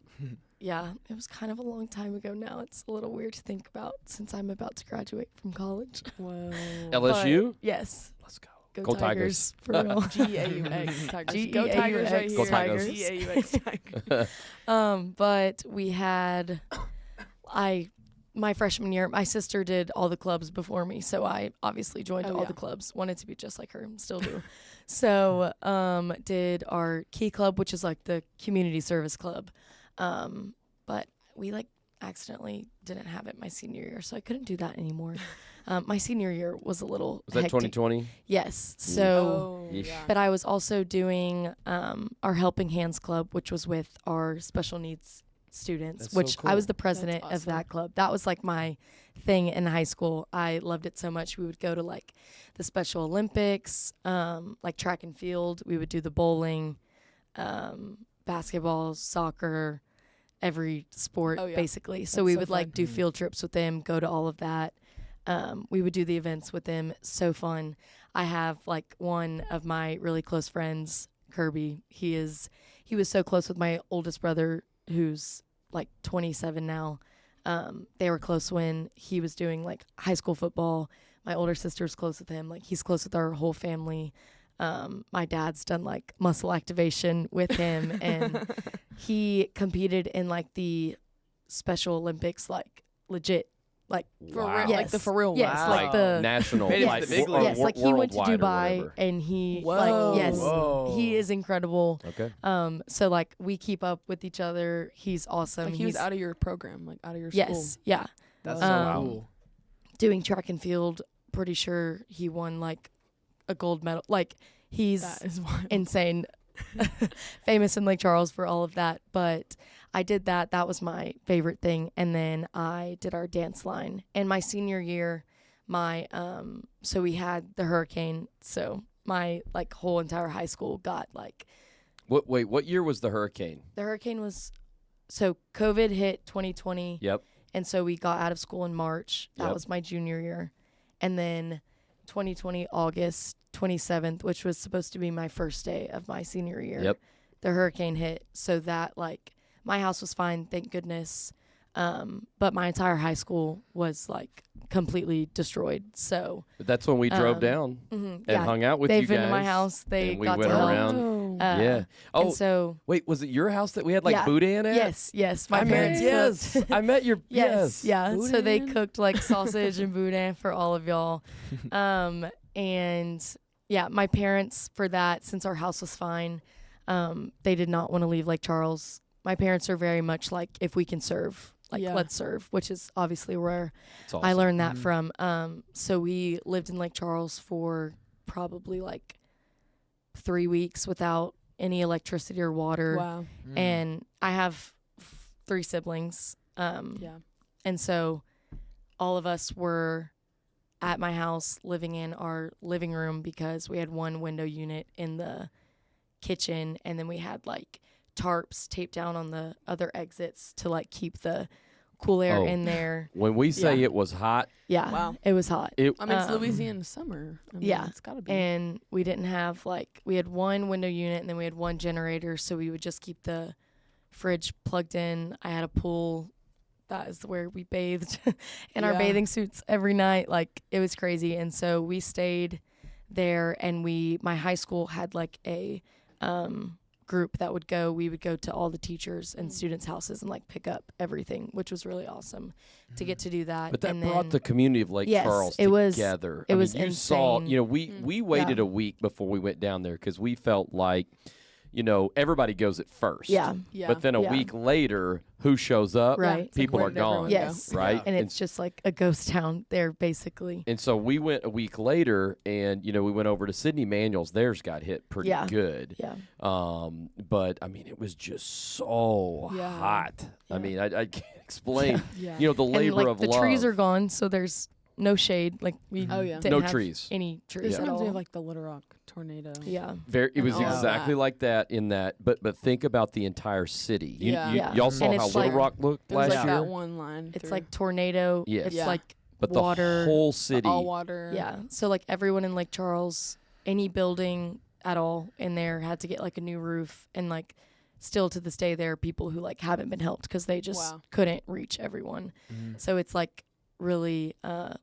S3: yeah, it was kind of a long time ago now. It's a little weird to think about since I'm about to graduate from college.
S1: Whoa.
S2: LSU.
S3: But yes.
S2: Let's go.
S3: Go,
S2: Go
S3: Tigers. For real.
S1: G-A-U-X. Tigers. Go Tigers right
S3: G-E-A-U-X.
S1: here.
S2: Go Tigers.
S1: G-A-U-X. Tigers.
S3: But we had my freshman year, my sister did all the clubs before me, so I obviously joined
S1: Oh,
S3: all
S1: yeah.
S3: the clubs. Wanted to be just like her, still do. So did our Key Club, which is like the community service club. But we like accidentally didn't have it my senior year, so I couldn't do that anymore. My senior year was a little
S2: Was that
S3: hectic.
S2: 2020?
S3: Yes.
S2: Mm.
S3: So.
S1: Oh,
S2: Yeesh.
S1: yeah.
S3: But I was also doing our Helping Hands Club, which was with our special needs students,
S2: That's so
S3: which I was
S2: cool.
S3: the president of
S1: awesome.
S3: that club. That was like my thing in high school. I loved it so much. We would go to like the Special Olympics, like track and field. We would do the bowling, basketball, soccer, every sport
S1: Oh, yeah.
S3: basically. So
S1: That's
S3: we
S1: so
S3: would like
S1: fun.
S3: do field trips with them, go to all of that. We would do the events with them. So fun. I have like one of my really close friends, Kirby. He was so close with my oldest brother, who's like 27 now. They were close when he was doing like high school football. my older sister's close with him. Like, he's close with our whole family. My dad's done like muscle activation with him, and he competed in like the Special Olympics, like legit, like
S1: For
S2: Wow.
S1: real,
S3: Yes.
S1: like the for real
S3: Yes,
S1: one.
S3: like the
S2: national,
S4: Made it to
S2: like,
S4: the big
S2: or
S4: leagues.
S3: yes, like he went to
S2: worldwide or
S3: Dubai,
S2: whatever.
S3: and he
S1: Whoa.
S3: like yes,
S4: Whoa.
S3: he is incredible.
S2: Okay.
S3: So like we keep up with each other. He's awesome.
S1: Like he was out of your program, like out of your
S3: yes,
S1: school.
S3: yeah,
S4: That's
S3: Wow.
S4: so cool.
S3: doing track and field. Pretty sure he won like a gold medal. Like he's
S1: That is wild.
S3: insane. Famous in Lake Charles for all of that. But I did that. That was my favorite thing. And then I did our dance line. And my senior year, my so we had the hurricane. So my like whole entire high school got like
S2: What year was the hurricane?
S3: the hurricane was so COVID hit 2020.
S2: Yep.
S3: And so we got out of school in March. That
S2: Yep.
S3: was my junior year. And then 2020 August 27th, which was supposed to be my first day of my senior year.
S2: Yep.
S3: The hurricane hit. So that like my house was fine, thank goodness. But my entire high school was like completely destroyed. So
S2: But that's when we drove
S3: Um,
S2: down and
S3: yeah,
S2: hung out with
S3: they've
S2: you
S3: been
S2: guys.
S3: to my house. They
S2: and we
S3: got
S2: went
S3: to help.
S2: around.
S1: Oh.
S2: Yeah. Oh,
S3: And so
S2: wait, was it your house that we had like
S3: Yeah.
S2: boudin at?
S3: yes, my
S2: I
S3: parents
S2: met,
S3: cooked.
S2: yes, I met your
S3: Yes, yeah. So they
S1: Boudin.
S3: cooked like sausage and boudin for all of y'all. And yeah, my parents for that, since our house was fine, they did not want to leave Lake Charles. My parents are very much like, if we can serve, like
S1: Yeah.
S3: let's serve, which is obviously where
S2: It's awesome.
S3: I learned that
S4: Mhm.
S3: from. So we lived in Lake Charles for probably like 3 weeks without any electricity or water.
S1: Wow.
S3: And I have 3 siblings.
S1: Yeah.
S3: And so all of us were at my house living in our living room because we had one window unit in the kitchen, and then we had like tarps taped down on the other exits to like keep the cool air
S2: Oh.
S3: in there.
S2: When we say
S1: Yeah.
S2: it was hot,
S3: Yeah.
S1: Wow.
S3: It was hot.
S2: it
S1: I mean, it's
S3: Um,
S1: Louisiana summer. I mean,
S3: yeah.
S1: It's gotta be.
S3: And we didn't have like, we had one window unit and then we had one generator, so we would just keep the fridge plugged in. I had a pool. That is where we bathed in our
S1: Yeah.
S3: bathing suits every night. Like, it was crazy. And so we stayed there, and my high school had like a group that we would go to all the teachers and students' houses and like pick up everything, which was really awesome to get to do that.
S2: but that
S3: and
S2: brought
S3: then,
S2: the community of Lake
S3: Yes,
S2: Charles
S3: it was-
S2: together.
S3: it
S2: I mean,
S3: was
S2: you saw,
S3: insane.
S2: you know, we
S1: Mm.
S2: waited
S3: Yeah.
S2: a week before we went down there because we felt like, you know, everybody goes at first.
S3: yeah,
S1: yeah.
S2: But then a
S3: Yeah.
S2: week later, who shows up?
S3: right.
S1: It's like,
S2: People
S1: where
S2: are
S1: did everyone
S2: gone.
S1: go?
S3: Yes.
S2: Right?
S3: And it's just like a ghost town there, basically.
S2: And so we went a week later, and you know, we went over to Sydney Manuel's. Theirs got hit pretty
S3: Yeah.
S2: good.
S3: Yeah.
S2: But I mean, it was just so
S1: Yeah.
S2: hot. I
S3: Yeah.
S2: mean, I can't explain.
S1: yeah.
S2: You know, the labor
S3: And like
S2: of
S3: the
S2: love.
S3: trees are gone, so there's no shade. Like we
S1: Oh, yeah.
S3: didn't
S2: No
S3: have
S2: trees.
S3: any trees at
S1: Sometimes
S3: all.
S1: we have like the Little Rock tornado.
S3: yeah.
S2: It
S1: and
S2: was
S1: all of
S2: exactly
S1: that.
S2: like that in that, but think about the entire city.
S1: Yeah.
S3: Yeah.
S2: Y'all saw
S3: And
S2: how
S3: it's
S2: Little
S3: like-
S2: Rock looked
S1: It was
S2: last
S1: like
S2: year,
S1: that one line.
S3: It's
S1: through
S3: like tornado.
S2: Yes.
S3: It's
S1: Yeah.
S3: like
S2: but
S3: water.
S2: the whole city.
S1: all water.
S3: Yeah. So like everyone in Lake Charles, any building at all in there had to get like a new roof, and like still to this day there are people who like haven't been helped because they just
S1: Wow.
S3: couldn't reach everyone.
S4: Mhm.
S3: So it's like really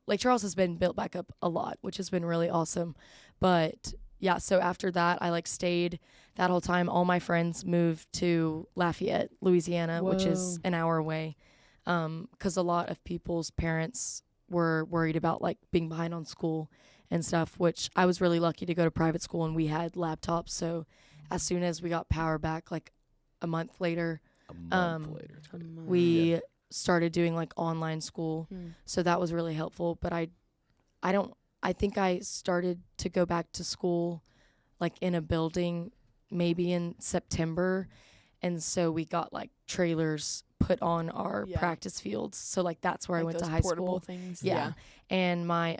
S3: Lake Charles has been built back up a lot, which has been really awesome. But yeah, so after that I like stayed that whole time. All my friends moved to Lafayette, Louisiana, which is
S1: Whoa.
S3: an hour away. 'Cause a lot of people's parents were worried about like being behind on school and stuff, which I was really lucky to go to private school and we had laptops. So as soon as we got power back, like a month later,
S2: A month later. It's
S1: A
S2: crazy.
S1: month.
S3: we started doing like online school.
S1: Hmm.
S3: So that was really helpful. But I think I started to go back to school like in a building maybe in September. And so we got like trailers put on our
S1: Yeah.
S3: practice fields. So like that's where I
S1: Like
S3: went to
S1: those
S3: high
S1: portable
S3: school.
S1: things.
S3: Yeah. And my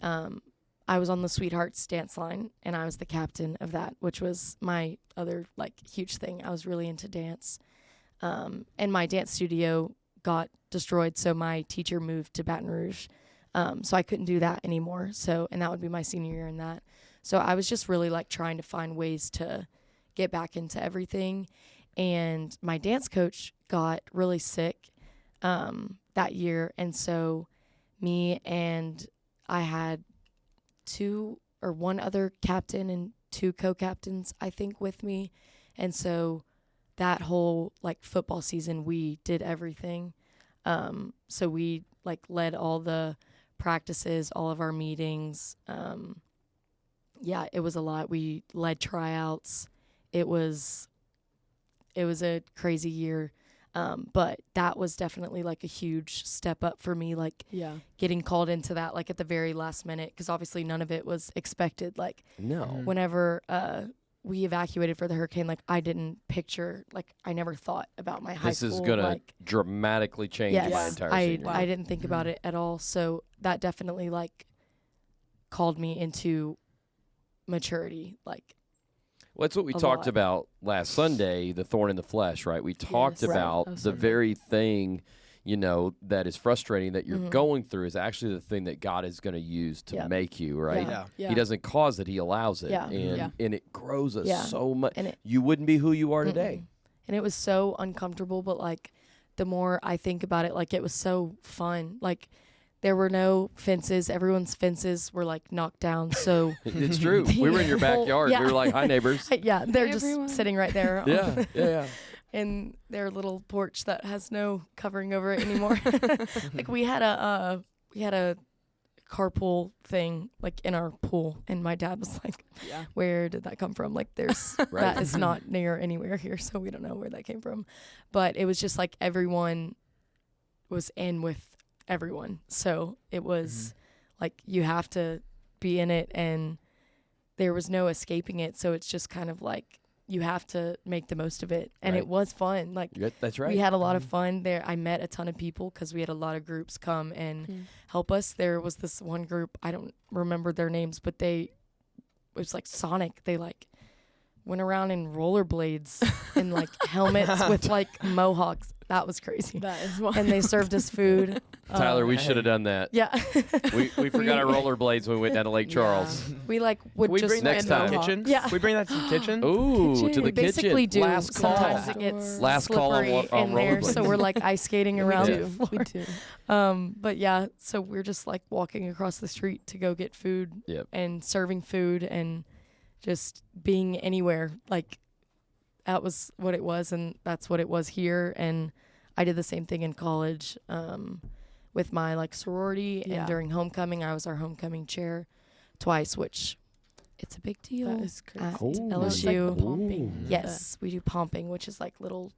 S3: I was on the Sweethearts dance line, and I was the captain of that, which was my other like huge thing. I was really into dance. And my dance studio got destroyed, so my teacher moved to Baton Rouge. So I couldn't do that anymore. And that would be my senior year in that. So I was just really like trying to find ways to get back into everything. And my dance coach got really sick that year. And so me and I had one other captain and 2 co-captains, I think, with me. And so that whole like football season, we did everything. So we like led all the practices, all of our meetings. Yeah, it was a lot. We led tryouts. It was a crazy year. But that was definitely like a huge step up for me, like getting called into that like at the very last minute, because obviously none of it was expected. Like whenever we evacuated for the hurricane, like I didn't picture, like I never thought about my high school.
S2: This is gonna
S3: like,
S2: dramatically change my entire senior year.
S3: I didn't think about it at all. So that definitely like called me into maturity, like.
S2: Well, that's what we talked about last Sunday, the thorn in the flesh, right? We talked about the very thing, you know, that is frustrating that you're going through is actually the thing that God is going to use to make you, right? He doesn't cause it, he allows it. And it grows us so much. And you wouldn't be who you are today.
S3: And it was so uncomfortable, but like the more I think about it, like it was so fun. Like there were no fences. Everyone's fences were like knocked down. So
S2: it's true. We were in your backyard. We were like, "Hi, neighbors."
S3: They're just sitting right there.
S2: Yeah.
S3: In their little porch that has no covering over it anymore. Like we had a carpool thing like in our pool, and my dad was like, "Where did that come from? Like, there's that is not near anywhere here, so we don't know where that came from." But it was just like everyone was in with everyone, so it was like you have to be in it, and there was no escaping it. So it's just kind of like you have to make the most of it, and it was fun. Like
S2: that's right.
S3: We had a lot of fun there. I met a ton of people because we had a lot of groups come and help us. There was this one group, I don't remember their names, but it was like Sonic. They like went around in rollerblades and like helmets with like mohawks. That was crazy.
S1: That is wild.
S3: And they served us food.
S2: Tyler, we should have done that.
S3: Yeah.
S2: we forgot our rollerblades when we went down to Lake Charles.
S3: We like would
S4: we
S3: just
S4: bring
S2: next
S4: that to
S2: time.
S4: the kitchen?
S3: Yeah.
S4: We bring that to the kitchen?
S2: Ooh, to the
S3: we basically
S2: kitchen.
S3: do.
S2: Last call.
S3: Sometimes it gets
S2: Last call on
S3: slippery
S2: on
S3: in there,
S2: rollerblades.
S3: so we're like ice skating around
S1: we
S3: the
S1: do.
S3: floor.
S1: We do.
S3: But yeah, so we're just like walking across the street to go get food and serving food and just being anywhere. Like that was what it was, and that's what it was here. And I did the same thing in college with my like sorority, and during homecoming, I was our homecoming chair twice, which it's a big deal.
S1: That is crazy.
S3: At
S1: No, it's like
S3: LSU.
S1: the pomping.
S3: Yes, we do pomping, which is like little.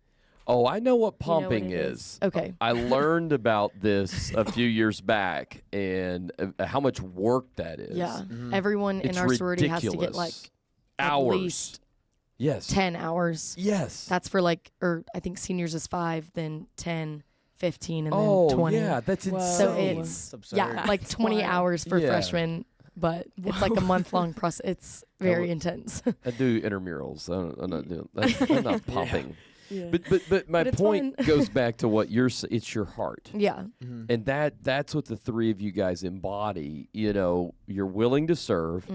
S2: Oh, I know what
S3: You know what
S2: pumping
S3: it
S2: is.
S3: Okay.
S2: I learned about this a few years back and how much work that is.
S3: Yeah. Everyone
S2: It's
S3: in our sorority has to get
S2: ridiculous.
S3: like
S2: hours.
S3: at least
S2: Yes.
S3: 10 hours.
S2: Yes.
S3: That's for like, or I think seniors is 5, then 10, 15, and
S2: oh,
S3: then 20.
S2: yeah, that's
S1: Whoa.
S2: insane.
S3: So
S4: It's absurd.
S3: yeah, like 20
S1: wild.
S3: hours for
S2: Yeah.
S3: freshmen, but it's like a month-long process. It's very intense.
S2: I do intramurals. I'm not doing that. I'm not pumping.
S1: Yeah.
S2: But my
S3: But it's
S2: point
S3: fun.
S2: goes back to what it's your heart.
S3: Yeah.
S2: And that's what the three of you guys embody. You know, you're willing to serve,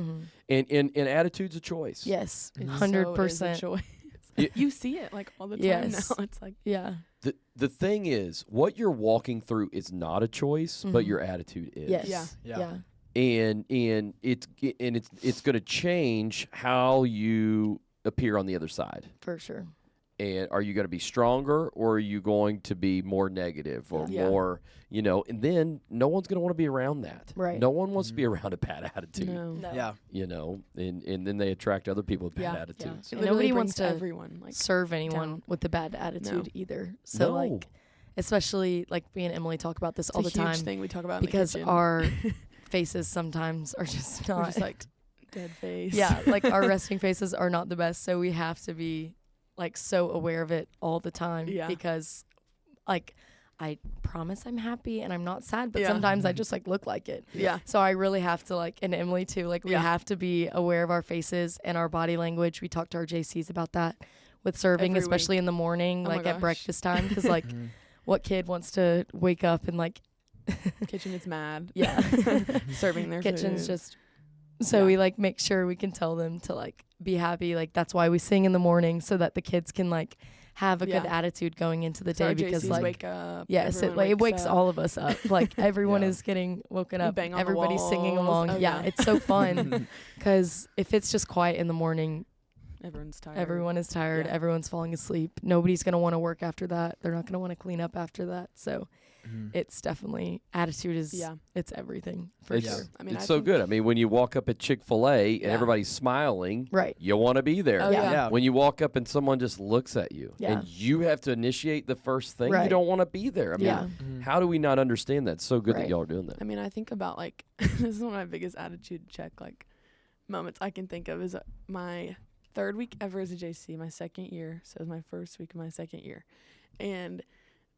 S2: and attitude's a choice.
S3: Yes.
S1: It
S3: 100%.
S1: so is a choice.
S2: Y-
S1: You see it like all the time
S3: Yes.
S1: now. It's like
S3: Yeah.
S2: The thing is, what you're walking through is not a choice, but your attitude is.
S3: Yes.
S1: Yeah.
S3: Yeah.
S2: And it's going to change how you appear on the other side.
S3: For sure.
S2: And are you going to be stronger, or are you going to be more negative or
S1: Yeah.
S2: more, you know, and then no one's going to want to be around that.
S3: Right.
S2: No one wants to be around a bad attitude,
S1: no.
S4: Yeah.
S2: you know, and then they attract other people with bad
S1: Yeah.
S2: attitudes.
S1: It
S3: And
S1: literally
S3: nobody
S1: brings
S3: wants to
S1: everyone like
S3: serve anyone
S1: down.
S3: with a bad attitude either. So
S2: No.
S3: like, especially like me and Emily talk about this
S1: it's
S3: all
S1: a
S3: the
S1: huge
S3: time
S1: thing we talk about in the
S3: because
S1: kitchen.
S3: our faces sometimes are just
S1: We're
S3: not.
S1: just like dead face.
S3: Yeah, like our resting faces are not the best, so we have to be like so aware of it all the time.
S1: Yeah.
S3: Because like I promise I'm happy and I'm not sad, but
S1: Yeah.
S3: sometimes I just like look like it.
S1: Yeah.
S3: So I really have to like, and Emily too, like we
S1: Yeah.
S3: have to be aware of our faces and our body language. We talk to our JCs about that with serving,
S1: Every
S3: especially
S1: week.
S3: in the morning,
S1: Oh my
S3: like at
S1: gosh.
S3: breakfast time, because like what kid wants to wake up and like
S1: Kitchen is mad.
S3: Yeah.
S1: Serving their
S3: kitchen's
S1: food.
S3: just so
S1: Yeah.
S3: we like make sure we can tell them to like be happy. Like that's why we sing in the morning, so that the kids can like have a good
S1: Yeah.
S3: attitude going into the
S1: So
S3: day
S1: our
S3: because
S1: JCs
S3: like
S1: wake up.
S3: yes,
S1: everyone
S3: it wakes
S1: up.
S3: all of us up. Like everyone
S4: Yeah.
S3: is getting woken
S1: We
S3: up.
S1: bang on the
S3: Everybody's singing
S1: walls.
S3: along.
S1: Oh,
S3: yeah,
S1: yeah.
S3: it's so fun because if it's just quiet in the morning,
S1: Everyone's tired.
S3: everyone is tired.
S1: Yeah.
S3: Everyone's falling asleep. Nobody's gonna want to work after that. They're not gonna want to clean up after that. So it's definitely attitude is
S1: Yeah.
S3: it's everything for
S2: It's,
S3: sure.
S1: I mean,
S2: it's
S1: I
S2: so
S1: think-
S2: good. I mean, when you walk up at Chick-fil-A and
S1: Yeah.
S2: everybody's smiling,
S3: Right.
S2: you want to be there.
S1: Oh, yeah.
S4: Yeah.
S2: When you walk up and someone just looks at you
S3: Yeah.
S2: and you have to initiate the first thing, you
S3: Right.
S2: don't want to be there. I mean,
S3: Yeah.
S2: how do we not understand that? It's so good that
S3: Right.
S2: y'all are doing that.
S1: I mean, I think about like this is one of my biggest attitude check like moments I can think of is my third week ever as a JC, my second year. So it was my first week of my second year, and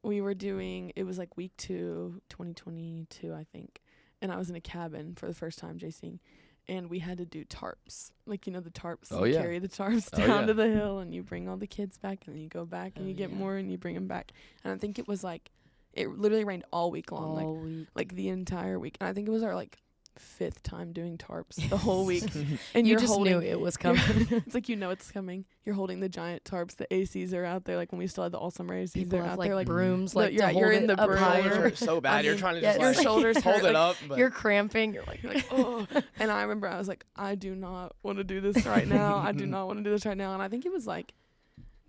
S1: we were doing it was like week 2, 2022, I think, and I was in a cabin for the first time JCing, and we had to do tarps, like the tarps.
S2: Oh,
S1: you
S2: yeah.
S1: carry the tarps
S2: Oh,
S1: down
S2: yeah.
S1: to the hill, and you bring all the kids back, and then you go back and
S3: Oh,
S1: you get
S3: yeah.
S1: more, and you bring them back. And I think it was like it literally rained all week long, like
S3: All week.
S1: like the entire week. And I think it was our like 5th time doing tarps the whole week. And
S3: you
S1: you're
S3: just
S1: holding,
S3: knew it was coming.
S1: it's like it's coming. You're holding the giant tarps. The ACs are out there. Like when we still had the all summer ACs,
S3: People
S1: they're
S3: have
S1: out
S3: like
S1: there. Like
S3: brooms,
S1: No,
S3: like
S1: you're
S3: to
S1: right,
S3: hold
S1: you're in
S3: it
S1: the
S3: up
S1: broom.
S3: higher.
S4: Shoulders hurt so bad.
S1: I
S4: You're
S1: mean,
S4: trying to
S3: yeah,
S4: just
S3: your
S4: like
S1: shoulders
S4: hold
S1: hurt,
S4: it
S1: like,
S4: up. But
S3: You're cramping. You're like,
S1: oh. And I remember I was like, I do not want to do this right now. I do not want to do this right now. And I think it was like,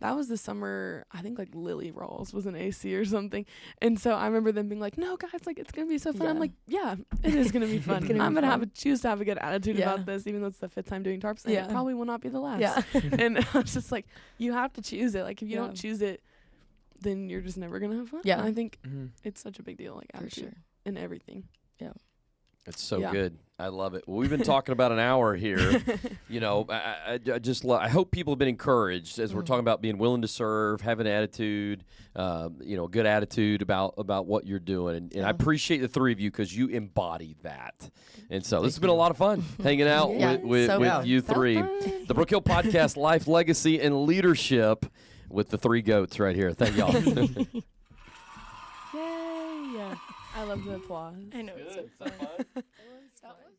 S1: that was the summer, I think like Lily Rawls was an AC or something. And so I remember them being like, no, guys, like it's going to be so fun. I'm
S3: Yeah.
S1: like, yeah, it is going to be fun.
S3: gonna be
S1: I'm going to
S3: fun.
S1: choose to have a good attitude
S3: Yeah.
S1: about this, even though it's the 5th time doing tarps. And
S3: Yeah.
S1: it probably will not be the last.
S3: yeah.
S1: And I was just like, you have to choose it. Like if you
S3: Yeah.
S1: don't choose it, then you're just never going to have fun.
S3: Yeah.
S1: And I think
S4: Mhm.
S1: it's such a big deal, like
S3: For
S1: attitude
S3: sure.
S1: in everything.
S2: It's so
S1: Yeah.
S2: good. I love it. Well, we've been talking about an hour here. I just I hope people have been encouraged as we're talking about being willing to serve, having an attitude, a good attitude about what you're doing. And I
S3: Yeah.
S2: appreciate the three of you because you embody that. And so this has been a lot of fun hanging out
S3: Yeah,
S2: with
S3: so
S2: with
S3: fun.
S2: you
S3: So
S2: three.
S3: fun.
S2: The Brook Hill Podcast, Life, Legacy, and Leadership with the three goats right here. Thank y'all.
S1: Yay. Yeah. I love the applause.
S3: I know it's so
S2: Good.
S3: fun.
S2: Is that fun?
S3: That was